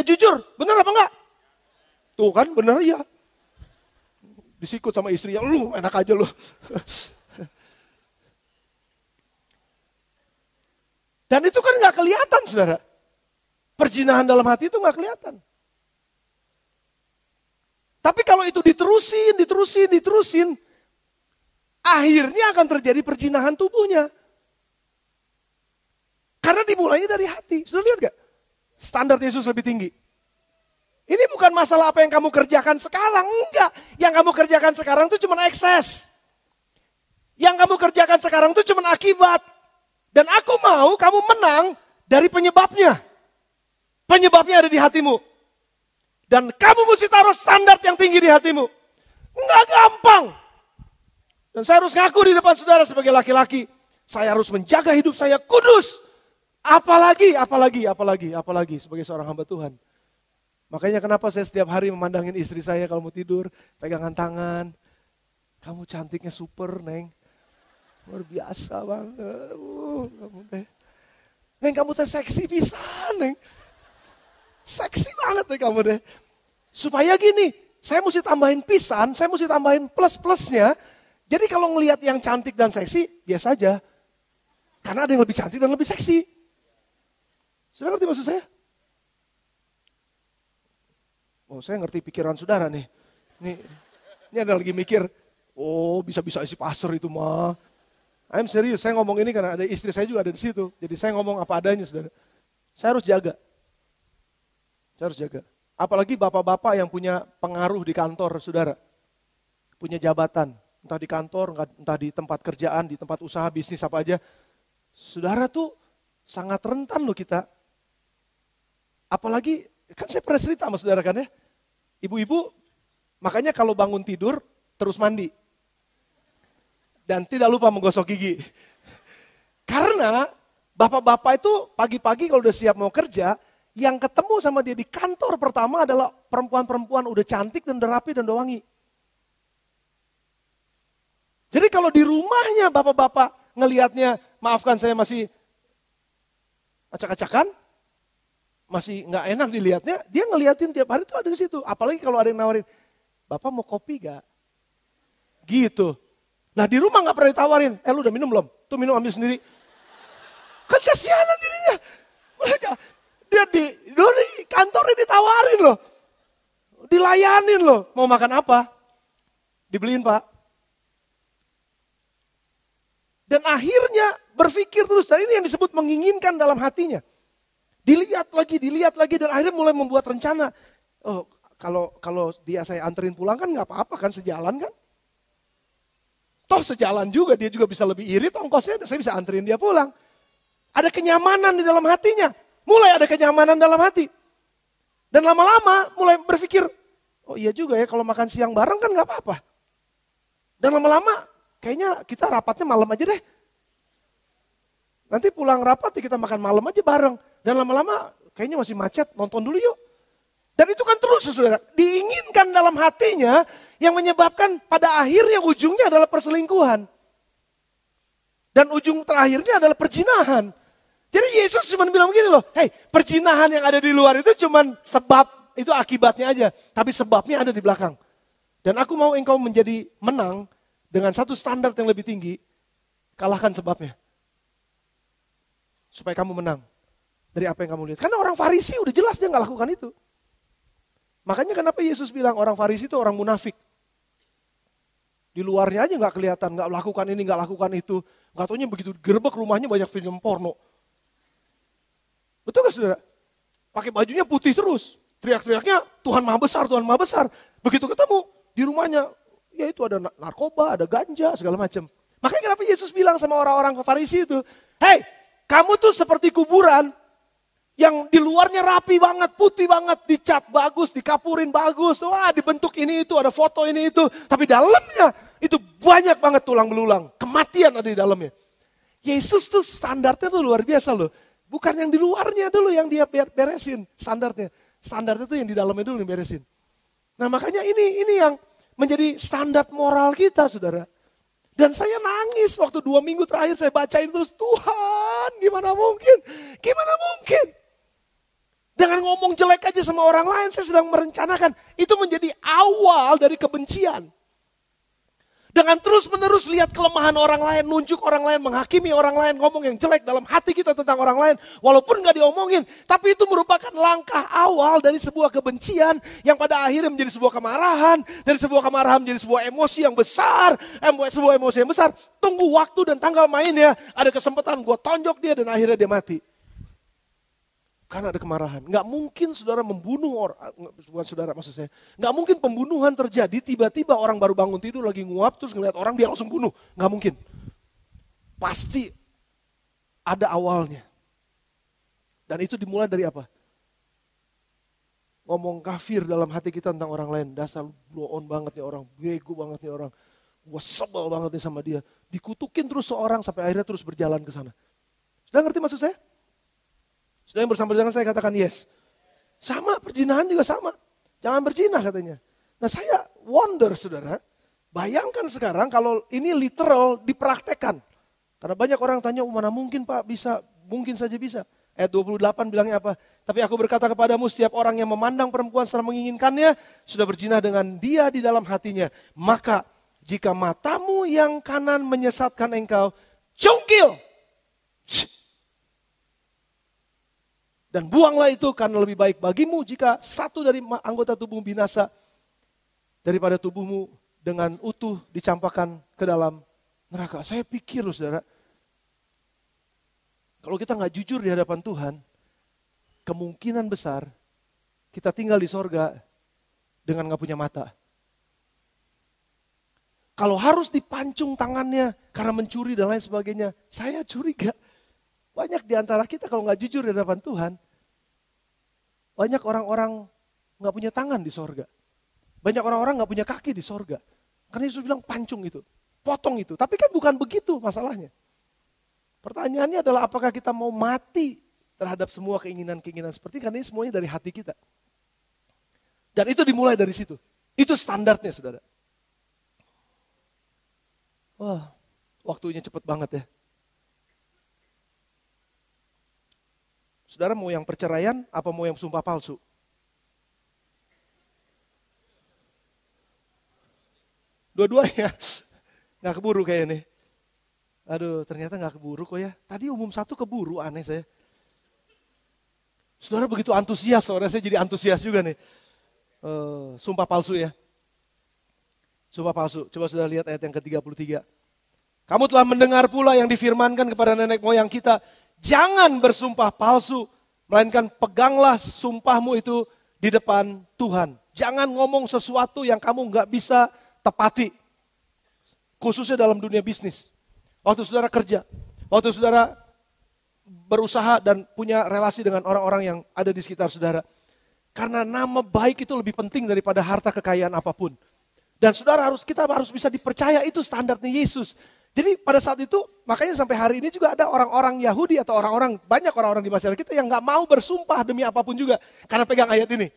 Jujur, bener apa enggak? Tuh kan bener ya. Disikut sama istrinya, lu enak aja lu. Dan itu kan gak kelihatan saudara. Perzinahan dalam hati itu gak kelihatan. Tapi kalau itu diterusin, akhirnya akan terjadi perzinahan tubuhnya. Karena dimulainya dari hati. Sudah lihat gak? Standar Yesus lebih tinggi. Ini bukan masalah apa yang kamu kerjakan sekarang. Enggak. Yang kamu kerjakan sekarang itu cuma ekses. Yang kamu kerjakan sekarang itu cuma akibat. Dan aku mau kamu menang dari penyebabnya. Penyebabnya ada di hatimu. Dan kamu mesti taruh standar yang tinggi di hatimu. Enggak gampang. Dan saya harus ngaku di depan saudara sebagai laki-laki. Saya harus menjaga hidup saya kudus. Apalagi sebagai seorang hamba Tuhan. Makanya kenapa saya setiap hari memandangin istri saya kalau mau tidur, pegangan tangan. Kamu cantiknya super, Neng. Luar biasa banget. Kamu teh. Neng, kamu teh seksi pisan, Neng. Seksi banget deh kamu deh. Supaya gini, saya mesti tambahin pisan, saya mesti tambahin plus-plusnya. Jadi kalau ngelihat yang cantik dan seksi, biasa aja. Karena ada yang lebih cantik dan lebih seksi. Sudah ngerti maksud saya? Oh, saya ngerti pikiran saudara nih. Ini ada lagi mikir, oh bisa-bisa isi pastor itu mah. I'm serius, saya ngomong ini karena ada istri saya juga ada di situ. Jadi saya ngomong apa adanya saudara. Saya harus jaga. Apalagi bapak-bapak yang punya pengaruh di kantor saudara. Punya jabatan, entah di kantor, entah di tempat kerjaan, di tempat usaha, bisnis apa aja. Saudara tuh sangat rentan loh kita. Apalagi, kan saya pernah cerita sama saudara kan ya. Ibu-ibu, makanya kalau bangun tidur, terus mandi. Dan tidak lupa menggosok gigi. Karena bapak-bapak itu pagi-pagi kalau udah siap mau kerja, yang ketemu sama dia di kantor pertama adalah perempuan-perempuan udah cantik dan udah rapi dan udah wangi. Jadi kalau di rumahnya bapak-bapak ngelihatnya, maafkan saya masih acak-acakan, masih nggak enak dilihatnya, dia ngeliatin tiap hari tuh ada di situ. Apalagi kalau ada yang nawarin, Bapak mau kopi gak? Gitu. Nah di rumah nggak pernah ditawarin, lu udah minum belum? Tuh minum ambil sendiri. Kan kasihanan dirinya. Mereka, dia di kantornya ditawarin loh. Dilayanin loh. Mau makan apa? Dibeliin Pak. Dan akhirnya berpikir terus, dan ini yang disebut menginginkan dalam hatinya. Dilihat lagi, dan akhirnya mulai membuat rencana. Oh, kalau dia saya anterin pulang kan nggak apa-apa kan, sejalan kan. Toh sejalan juga, dia juga bisa lebih irit ongkosnya, saya bisa anterin dia pulang. Ada kenyamanan di dalam hatinya, mulai ada kenyamanan dalam hati. Dan lama-lama mulai berpikir, oh iya juga ya kalau makan siang bareng kan nggak apa-apa. Dan lama-lama kayaknya kita rapatnya malam aja deh. Nanti pulang rapat kita makan malam aja bareng. Dan lama-lama kayaknya masih macet, nonton dulu yuk. Dan itu kan terus saudara, diinginkan dalam hatinya yang menyebabkan pada akhirnya ujungnya adalah perselingkuhan. Dan ujung terakhirnya adalah perzinahan. Jadi Yesus cuma bilang begini loh, hey perzinahan yang ada di luar itu cuma sebab, itu akibatnya aja. Tapi sebabnya ada di belakang. Dan aku mau engkau menjadi menang dengan satu standar yang lebih tinggi, kalahkan sebabnya. Supaya kamu menang. Dari apa yang kamu lihat. Karena orang Farisi udah jelas dia gak lakukan itu. Makanya kenapa Yesus bilang orang Farisi itu orang munafik. Di luarnya aja gak kelihatan, gak lakukan ini, gak lakukan itu. Gak taunya begitu gerbek rumahnya banyak film porno. Betul gak saudara? Pakai bajunya putih terus. Teriak-teriaknya Tuhan Maha Besar, Tuhan Maha Besar. Begitu ketemu di rumahnya, ya itu ada narkoba, ada ganja, segala macam. Makanya kenapa Yesus bilang sama orang-orang Farisi itu, hey kamu tuh seperti kuburan. Yang di luarnya rapi banget, putih banget, dicat bagus, dikapurin bagus. Wah dibentuk ini itu, ada foto ini itu. Tapi dalamnya itu banyak banget tulang belulang. Kematian ada di dalamnya. Yesus tuh standarnya tuh luar biasa loh. Bukan yang di luarnya dulu yang dia beresin standarnya. Standarnya tuh yang di dalamnya dulu yang beresin. Nah makanya ini yang menjadi standar moral kita saudara. Dan saya nangis waktu 2 minggu terakhir saya bacain terus. Tuhan gimana mungkin? Gimana mungkin? Dengan ngomong jelek aja sama orang lain, saya sedang merencanakan. Itu menjadi awal dari kebencian. Dengan terus-menerus lihat kelemahan orang lain, nunjuk orang lain, menghakimi orang lain, ngomong yang jelek dalam hati kita tentang orang lain. Walaupun gak diomongin, tapi itu merupakan langkah awal dari sebuah kebencian yang pada akhirnya menjadi sebuah kemarahan. Dari sebuah kemarahan menjadi sebuah emosi yang besar. Sebuah emosi yang besar, tunggu waktu dan tanggal mainnya. Ada kesempatan gue tonjok dia dan akhirnya dia mati. Karena ada kemarahan. Nggak mungkin saudara membunuh orang, bukan saudara maksud saya. Nggak mungkin pembunuhan terjadi tiba-tiba orang baru bangun tidur lagi nguap terus ngeliat orang dia langsung bunuh. Nggak mungkin. Pasti ada awalnya. Dan itu dimulai dari apa? Ngomong kafir dalam hati kita tentang orang lain. Dasar blow on banget nih orang, bego banget nih orang. Gue sebel banget nih sama dia. Dikutukin terus seorang sampai akhirnya terus berjalan ke sana. Sudah ngerti maksud saya? Sudah yang bersama dengan saya katakan yes. Sama, perzinahan juga sama. Jangan berzina katanya. Nah saya wonder saudara, bayangkan sekarang kalau ini literal dipraktekkan. Karena banyak orang tanya, mana mungkin Pak bisa, mungkin saja bisa. Ayat 28 bilangnya apa? Tapi aku berkata kepadamu, setiap orang yang memandang perempuan setelah menginginkannya, sudah berzina dengan dia di dalam hatinya. Maka jika matamu yang kanan menyesatkan engkau, cungkil. Dan buanglah itu karena lebih baik bagimu jika satu dari anggota tubuhmu binasa daripada tubuhmu dengan utuh dicampakkan ke dalam neraka. Saya pikir loh saudara, kalau kita nggak jujur di hadapan Tuhan, kemungkinan besar kita tinggal di sorga dengan nggak punya mata. Kalau harus dipancung tangannya karena mencuri dan lain sebagainya, saya curiga. Banyak di antara kita kalau nggak jujur di hadapan Tuhan, banyak orang-orang nggak punya tangan di sorga. Banyak orang-orang nggak punya kaki di sorga. Karena Yesus bilang pancung itu, potong itu. Tapi kan bukan begitu masalahnya. Pertanyaannya adalah apakah kita mau mati terhadap semua keinginan-keinginan seperti ini, karena ini semuanya dari hati kita. Dan itu dimulai dari situ. Itu standarnya saudara. Wah, waktunya cepet banget ya. Saudara mau yang perceraian apa mau yang sumpah palsu? Dua-duanya gak keburu kayaknya nih. Aduh ternyata gak keburu kok ya. Tadi umum satu keburu, aneh saya. Saudara begitu antusias, soalnya saya jadi antusias juga nih. Sumpah palsu ya. Sumpah palsu, coba saudara lihat ayat yang ke-33. Kamu telah mendengar pula yang difirmankan kepada nenek moyang kita. Jangan bersumpah palsu, melainkan peganglah sumpahmu itu di depan Tuhan. Jangan ngomong sesuatu yang kamu gak bisa tepati. Khususnya dalam dunia bisnis. Waktu saudara kerja, waktu saudara berusaha dan punya relasi dengan orang-orang yang ada di sekitar saudara. Karena nama baik itu lebih penting daripada harta kekayaan apapun. Dan saudara kita harus bisa dipercaya, itu standarnya Yesus. Jadi pada saat itu, makanya sampai hari ini juga ada orang-orang Yahudi atau banyak orang-orang di masyarakat kita yang gak mau bersumpah demi apapun juga. Karena pegang ayat ini.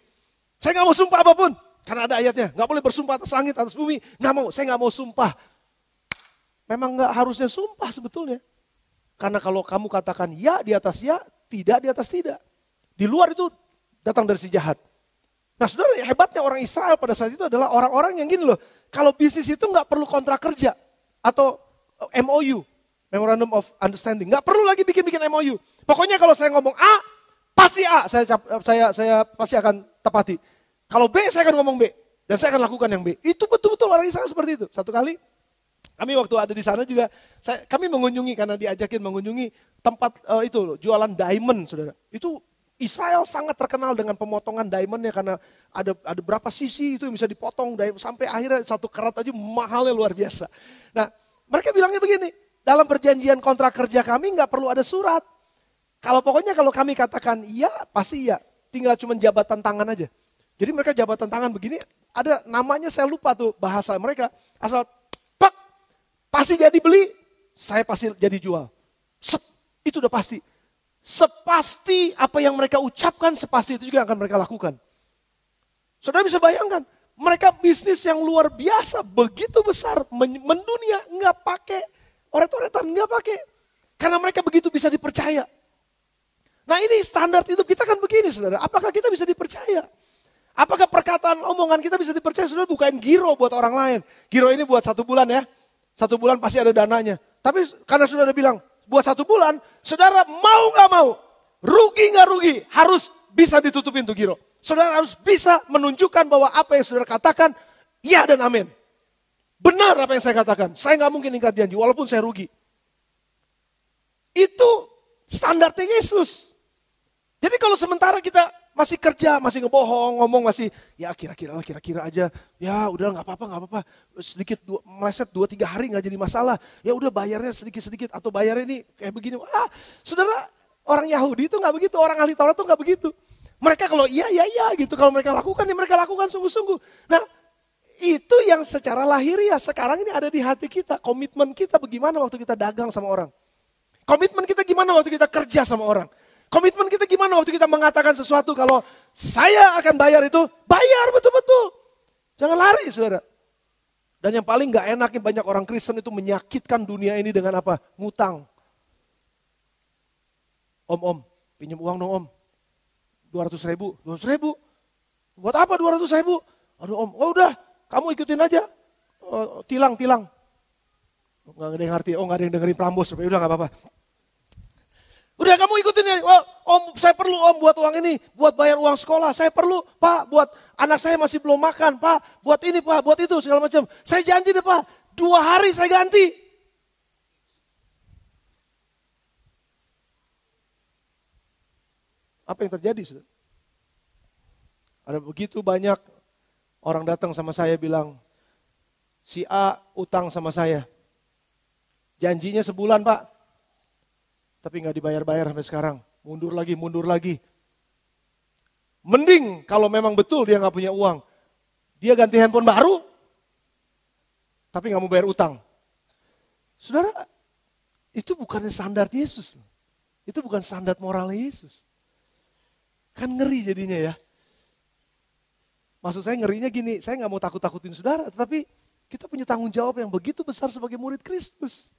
Saya gak mau sumpah apapun, karena ada ayatnya. Gak boleh bersumpah atas langit, atas bumi. Saya gak mau sumpah. Memang gak harusnya sumpah sebetulnya. Karena kalau kamu katakan ya di atas ya, tidak di atas tidak. Di luar itu datang dari si jahat. Nah saudara, hebatnya orang Israel pada saat itu adalah orang-orang yang gini loh. Kalau bisnis itu gak perlu kontrak kerja. Atau MOU, Memorandum of Understanding. Gak perlu lagi bikin-bikin MOU. Pokoknya kalau saya ngomong A, pasti A. Saya pasti akan tepati. Kalau B, saya akan ngomong B. Dan saya akan lakukan yang B. Itu betul-betul orang Israel seperti itu. Satu kali, kami waktu ada di sana juga, kami mengunjungi, karena diajakin mengunjungi tempat jualan diamond, saudara. Itu Israel sangat terkenal dengan pemotongan diamondnya, karena ada berapa sisi itu yang bisa dipotong, sampai akhirnya satu kerat aja mahalnya luar biasa. Nah, mereka bilangnya begini, dalam perjanjian kontrak kerja kami nggak perlu ada surat. Kalau kami katakan iya, pasti iya. Tinggal cuma jabatan tangan aja. Jadi mereka jabatan tangan begini, ada namanya saya lupa tuh bahasa mereka. Asal pak, pasti jadi beli, saya pasti jadi jual. Itu udah pasti. Sepasti apa yang mereka ucapkan, sepasti itu juga akan mereka lakukan. Saudara bisa bayangkan, mereka bisnis yang luar biasa, begitu besar, mendunia, nggak pakai oret-oretan, nggak pakai. Karena mereka begitu bisa dipercaya. Nah ini standar hidup kita kan begini saudara, apakah kita bisa dipercaya? Apakah perkataan omongan kita bisa dipercaya? Saudara bukain giro buat orang lain. Giro ini buat 1 bulan ya. 1 bulan pasti ada dananya. Tapi karena saudara bilang buat 1 bulan, saudara mau gak mau, rugi gak rugi, harus bisa ditutupin tuh giro. Saudara harus bisa menunjukkan bahwa apa yang saudara katakan, ya dan amin. Benar apa yang saya katakan. Saya gak mungkin ingkar janji walaupun saya rugi. Itu standarnya Yesus. Jadi kalau sementara kita masih kerja, masih ngebohong, ngomong masih, ya kira-kira aja. Ya udah gak apa-apa. Sedikit meleset 2-3 hari gak jadi masalah. Ya udah bayarnya sedikit-sedikit atau bayarnya ini kayak begini. Saudara, orang Yahudi itu gak begitu, orang ahli Taurat itu gak begitu. Mereka kalau iya gitu, kalau mereka lakukan ya mereka lakukan sungguh-sungguh. Nah itu yang secara lahiriah sekarang ini ada di hati kita. Komitmen kita bagaimana waktu kita dagang sama orang. Komitmen kita gimana waktu kita kerja sama orang. Komitmen kita gimana waktu kita mengatakan sesuatu kalau saya akan bayar itu, bayar betul-betul. Jangan lari saudara. Dan yang paling gak enaknya banyak orang Kristen itu menyakitkan dunia ini dengan apa? Ngutang. Om, pinjam uang dong om. 200.000. Buat apa 200.000? Aduh om, udah kamu ikutin aja. Tilang. Gak ada yang ngerti, gak ada yang dengerin Prambos. Udah gak apa-apa. Udah kamu ikutin ya, om saya perlu om buat uang ini, buat bayar uang sekolah, saya perlu pak buat anak saya masih belum makan, pak buat ini pak, buat itu segala macam. Saya janji deh pak, 2 hari saya ganti. Apa yang terjadi saudara? Ada begitu banyak orang datang sama saya bilang, si A utang sama saya, janjinya sebulan pak. Tapi gak dibayar-bayar sampai sekarang. Mundur lagi. Mending kalau memang betul dia gak punya uang. Dia ganti handphone baru. Tapi gak mau bayar utang. Saudara, itu bukan standar Yesus. Itu bukan standar moral Yesus. Kan ngeri jadinya ya. Maksud saya ngerinya gini, saya gak mau takut-takutin saudara. Tetapi kita punya tanggung jawab yang begitu besar sebagai murid Kristus.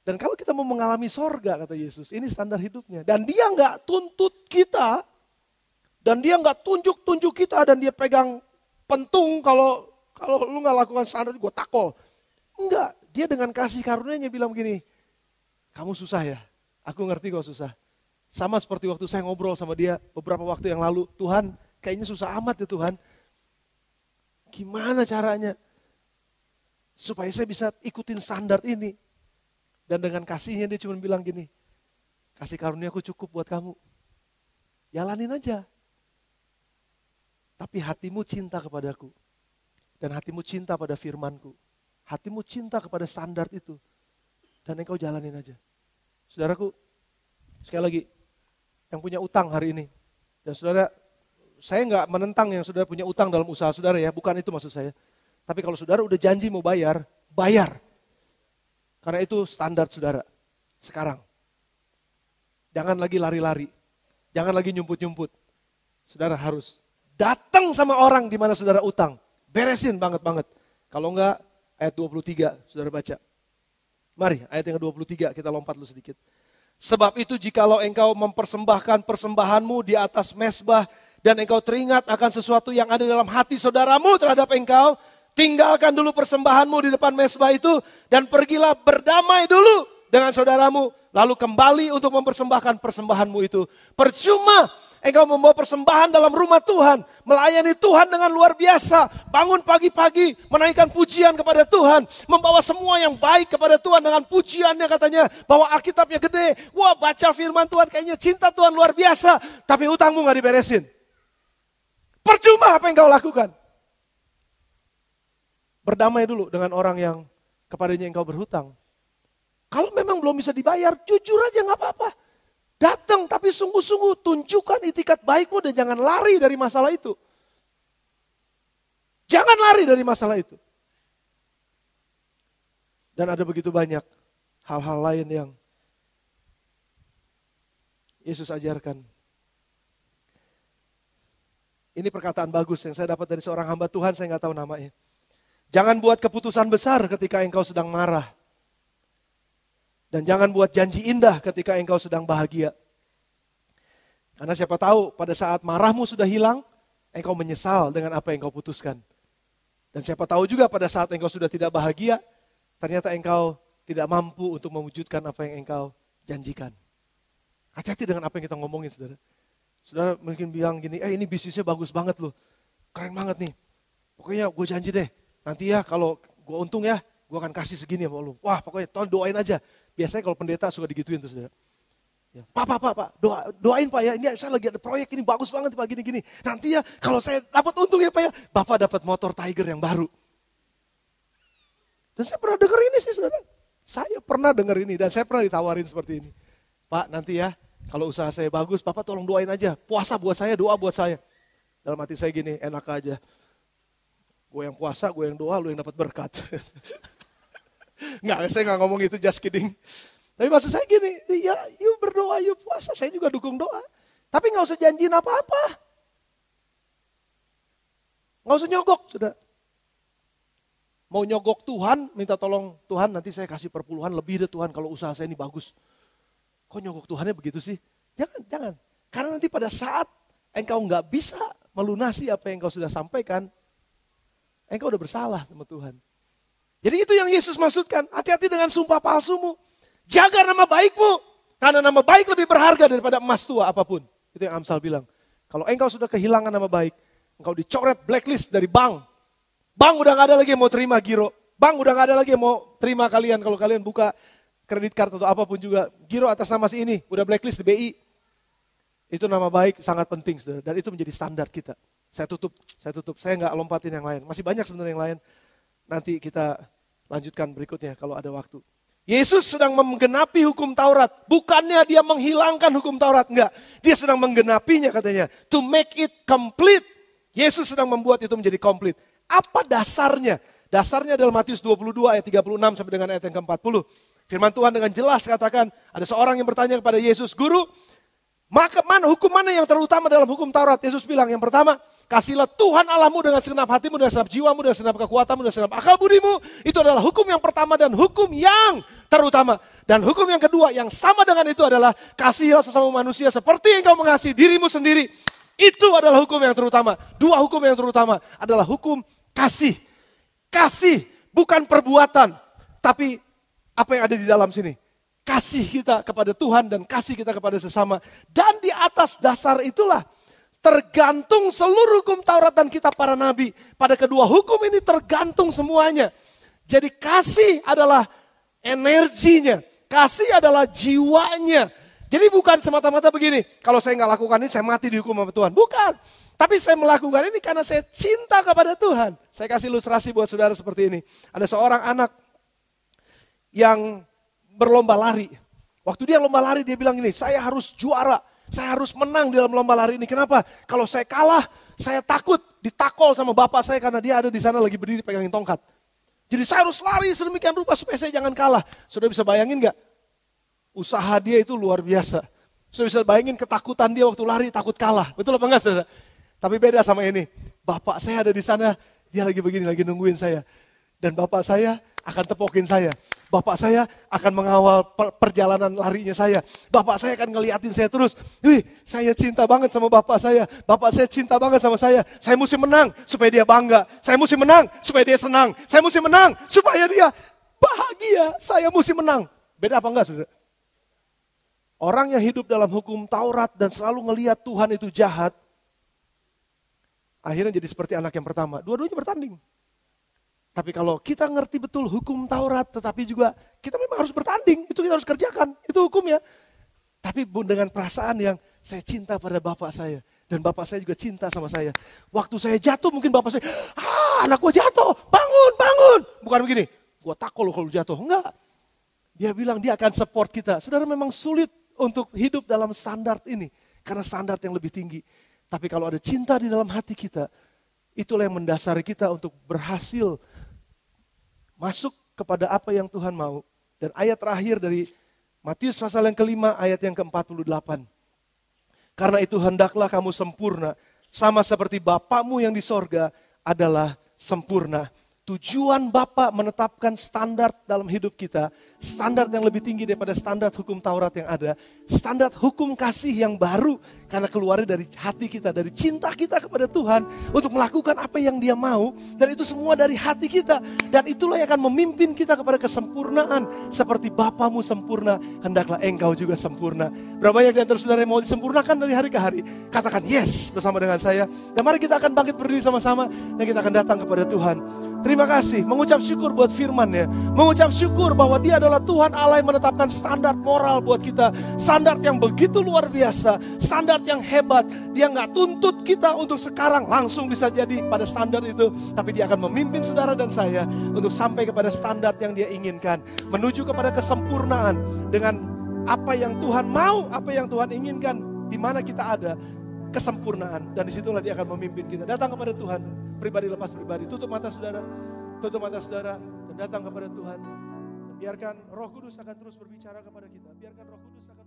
Dan kalau kita mau mengalami sorga, kata Yesus, ini standar hidupnya. Dan dia nggak tuntut kita, dan dia nggak tunjuk kita, dan dia pegang pentung kalau lu nggak lakukan standar, gue takol. Enggak, dia dengan kasih karunia-Nya bilang begini, kamu susah ya, aku ngerti kau susah. Sama seperti waktu saya ngobrol sama dia beberapa waktu yang lalu, Tuhan kayaknya susah amat ya Tuhan. Gimana caranya supaya saya bisa ikutin standar ini? Dan dengan kasihnya dia cuma bilang gini, kasih karunia aku cukup buat kamu. Jalanin aja. Tapi hatimu cinta kepadaku. Dan hatimu cinta pada firmanku. Hatimu cinta kepada standar itu. Dan engkau jalanin aja. Saudaraku, sekali lagi, yang punya utang hari ini. Dan saudara, saya nggak menentang yang saudara punya utang dalam usaha saudara ya, bukan itu maksud saya. Tapi kalau saudara udah janji mau bayar, bayar. Karena itu standar saudara, sekarang. Jangan lagi lari-lari, jangan lagi nyumput-nyumput. Saudara harus datang sama orang di mana saudara utang. Beresin banget-banget. Kalau enggak, ayat 23 saudara baca. Mari ayat yang ke-23 kita lompat dulu sedikit. Sebab itu jikalau engkau mempersembahkan persembahanmu di atas mezbah dan engkau teringat akan sesuatu yang ada dalam hati saudaramu terhadap engkau, tinggalkan dulu persembahanmu di depan mezbah itu dan pergilah berdamai dulu dengan saudaramu. Lalu kembali untuk mempersembahkan persembahanmu itu. Percuma engkau membawa persembahan dalam rumah Tuhan. Melayani Tuhan dengan luar biasa. Bangun pagi-pagi menaikkan pujian kepada Tuhan. Membawa semua yang baik kepada Tuhan dengan pujiannya katanya. Bawa Alkitabnya gede. Wah baca firman Tuhan kayaknya cinta Tuhan luar biasa. Tapi utangmu gak diberesin. Percuma apa yang kau lakukan. Berdamai dulu dengan orang yang kepadanya engkau berhutang. Kalau memang belum bisa dibayar, jujur aja gak apa-apa. Datang tapi sungguh-sungguh tunjukkan itikat baikmu dan jangan lari dari masalah itu. Jangan lari dari masalah itu. Dan ada begitu banyak hal-hal lain yang Yesus ajarkan. Ini perkataan bagus yang saya dapat dari seorang hamba Tuhan, saya gak tahu namanya. Jangan buat keputusan besar ketika engkau sedang marah. Dan jangan buat janji indah ketika engkau sedang bahagia. Karena siapa tahu pada saat marahmu sudah hilang, engkau menyesal dengan apa yang engkau putuskan. Dan siapa tahu juga pada saat engkau sudah tidak bahagia, ternyata engkau tidak mampu untuk mewujudkan apa yang engkau janjikan. Hati-hati dengan apa yang kita ngomongin, saudara. Saudara mungkin bilang gini, ini bisnisnya bagus banget loh. Keren banget nih. Pokoknya gue janji deh, nanti ya kalau gue untung ya, gue akan kasih segini sama lu. Wah pokoknya tolong doain aja. Biasanya kalau pendeta suka digituin tuh, saudara. Ya, Pak, doain Pak ya, ini saya lagi ada proyek ini bagus banget Pak, gini-gini. Nanti ya kalau saya dapat untung ya Pak ya, Bapak dapat motor Tiger yang baru. Dan saya pernah dengar ini sih saudara. Saya pernah dengar ini dan saya pernah ditawarin seperti ini. Pak nanti ya, kalau usaha saya bagus, Bapak tolong doain aja. Puasa buat saya, doa buat saya. Dalam hati saya gini, enak aja. Gue yang puasa, gue yang doa, lu yang dapat berkat. Enggak, saya nggak ngomong itu, just kidding. Tapi maksud saya gini, ya yuk berdoa, yuk puasa, saya juga dukung doa. Tapi gak usah janjiin apa-apa. Gak usah nyogok, sudah. Mau nyogok Tuhan, minta tolong Tuhan nanti saya kasih perpuluhan lebih deh Tuhan kalau usaha saya ini bagus. Kok nyogok Tuhannya begitu sih? Jangan. Karena nanti pada saat engkau gak bisa melunasi apa yang engkau sudah sampaikan, engkau udah bersalah sama Tuhan. Jadi itu yang Yesus maksudkan, hati-hati dengan sumpah palsumu. Jaga nama baikmu, karena nama baik lebih berharga daripada emas tua apapun. Itu yang Amsal bilang. Kalau engkau sudah kehilangan nama baik, engkau dicoret blacklist dari bank. Bank udah gak ada lagi yang mau terima giro. Bank udah gak ada lagi yang mau terima kalian kalau kalian buka kredit card atau apapun juga. Giro atas nama si ini, udah blacklist di BI. Itu nama baik sangat penting, saudara. Dan itu menjadi standar kita. Saya tutup. Saya gak lompatin yang lain. Masih banyak sebenarnya yang lain. Nanti kita lanjutkan berikutnya kalau ada waktu. Yesus sedang menggenapi hukum Taurat. Bukannya dia menghilangkan hukum Taurat. Enggak. Dia sedang menggenapinya katanya. To make it complete. Yesus sedang membuat itu menjadi komplit. Apa dasarnya? Dasarnya adalah Matius 22 ayat 36 sampai dengan ayat yang ke-40. Firman Tuhan dengan jelas katakan. Ada seorang yang bertanya kepada Yesus. Guru, hukum mana yang terutama dalam hukum Taurat? Yesus bilang yang pertama. Kasihlah Tuhan Allahmu dengan segenap hatimu, dengan segenap jiwamu, dengan segenap kekuatanmu, dengan segenap akal budimu. Itu adalah hukum yang pertama dan hukum yang terutama. Dan hukum yang kedua yang sama dengan itu adalah kasihilah sesama manusia seperti yang kau mengasihi dirimu sendiri. Itu adalah hukum yang terutama. Dua hukum yang terutama adalah hukum kasih. Kasih bukan perbuatan, tapi apa yang ada di dalam sini. Kasih kita kepada Tuhan dan kasih kita kepada sesama. Dan di atas dasar itulah tergantung seluruh hukum Taurat dan kitab para nabi. Pada kedua hukum ini tergantung semuanya. Jadi kasih adalah energinya. Kasih adalah jiwanya. Jadi bukan semata-mata begini. Kalau saya nggak lakukan ini saya mati dihukum sama Tuhan. Bukan. Tapi saya melakukan ini karena saya cinta kepada Tuhan. Saya kasih ilustrasi buat saudara seperti ini. Ada seorang anak yang berlomba lari. Waktu dia lomba lari dia bilang gini, saya harus juara. Saya harus menang di dalam lomba lari ini. Kenapa? Kalau saya kalah, saya takut ditakol sama bapak saya karena dia ada di sana lagi berdiri pegangin tongkat. Jadi saya harus lari sedemikian rupa supaya saya jangan kalah. Sudah bisa bayangin gak? Usaha dia itu luar biasa. Sudah bisa bayangin ketakutan dia waktu lari takut kalah. Betul apa enggak saudara? Tapi beda sama ini. Bapak saya ada di sana, dia lagi begini, lagi nungguin saya. Dan bapak saya akan tepokin saya. Bapak saya akan mengawal perjalanan larinya saya. Bapak saya akan ngeliatin saya terus. Wih, saya cinta banget sama bapak saya. Bapak saya cinta banget sama saya. Saya mesti menang supaya dia bangga. Saya mesti menang supaya dia senang. Saya mesti menang supaya dia bahagia. Saya mesti menang. Beda apa enggak saudara? Orang yang hidup dalam hukum Taurat dan selalu ngelihat Tuhan itu jahat. Akhirnya jadi seperti anak yang pertama. Dua-duanya bertanding. Tapi kalau kita ngerti betul hukum Taurat, tetapi juga kita memang harus bertanding. Itu kita harus kerjakan, itu hukumnya. Tapi dengan perasaan yang saya cinta pada bapak saya. Dan bapak saya juga cinta sama saya. Waktu saya jatuh mungkin bapak saya, anak gue jatuh, bangun. Bukan begini, gue takut lo kalau jatuh. Enggak. Dia bilang dia akan support kita. Saudara memang sulit untuk hidup dalam standar ini. Karena standar yang lebih tinggi. Tapi kalau ada cinta di dalam hati kita, itulah yang mendasari kita untuk berhasil masuk kepada apa yang Tuhan mau. Dan ayat terakhir dari Matius pasal yang kelima ayat yang ke-48. Karena itu hendaklah kamu sempurna. Sama seperti Bapamu yang di sorga adalah sempurna. Tujuan Bapa menetapkan standar dalam hidup kita. standar yang lebih tinggi daripada standar hukum Taurat yang ada. Standar hukum kasih yang baru karena keluarnya dari hati kita, dari cinta kita kepada Tuhan untuk melakukan apa yang Dia mau. Dan itu semua dari hati kita. Dan itulah yang akan memimpin kita kepada kesempurnaan. Seperti Bapamu sempurna, hendaklah engkau juga sempurna. Berapa banyak di antara saudara yang mau disempurnakan dari hari ke hari? Katakan yes bersama dengan saya. Dan mari kita akan bangkit berdiri sama-sama dan kita akan datang kepada Tuhan. Terima kasih, mengucap syukur buat firman-Nya. Mengucap syukur bahwa Dia adalah Tuhan Allah yang menetapkan standar moral buat kita. Standar yang begitu luar biasa, standar yang hebat. Dia gak tuntut kita untuk sekarang langsung bisa jadi pada standar itu. Tapi Dia akan memimpin saudara dan saya untuk sampai kepada standar yang Dia inginkan. Menuju kepada kesempurnaan dengan apa yang Tuhan mau, apa yang Tuhan inginkan. Di mana kita ada, kesempurnaan. Dan disitulah Dia akan memimpin kita. Datang kepada Tuhan, pribadi lepas pribadi. Tutup mata saudara dan datang kepada Tuhan. Dan biarkan Roh Kudus akan terus berbicara kepada kita. Biarkan Roh Kudus akan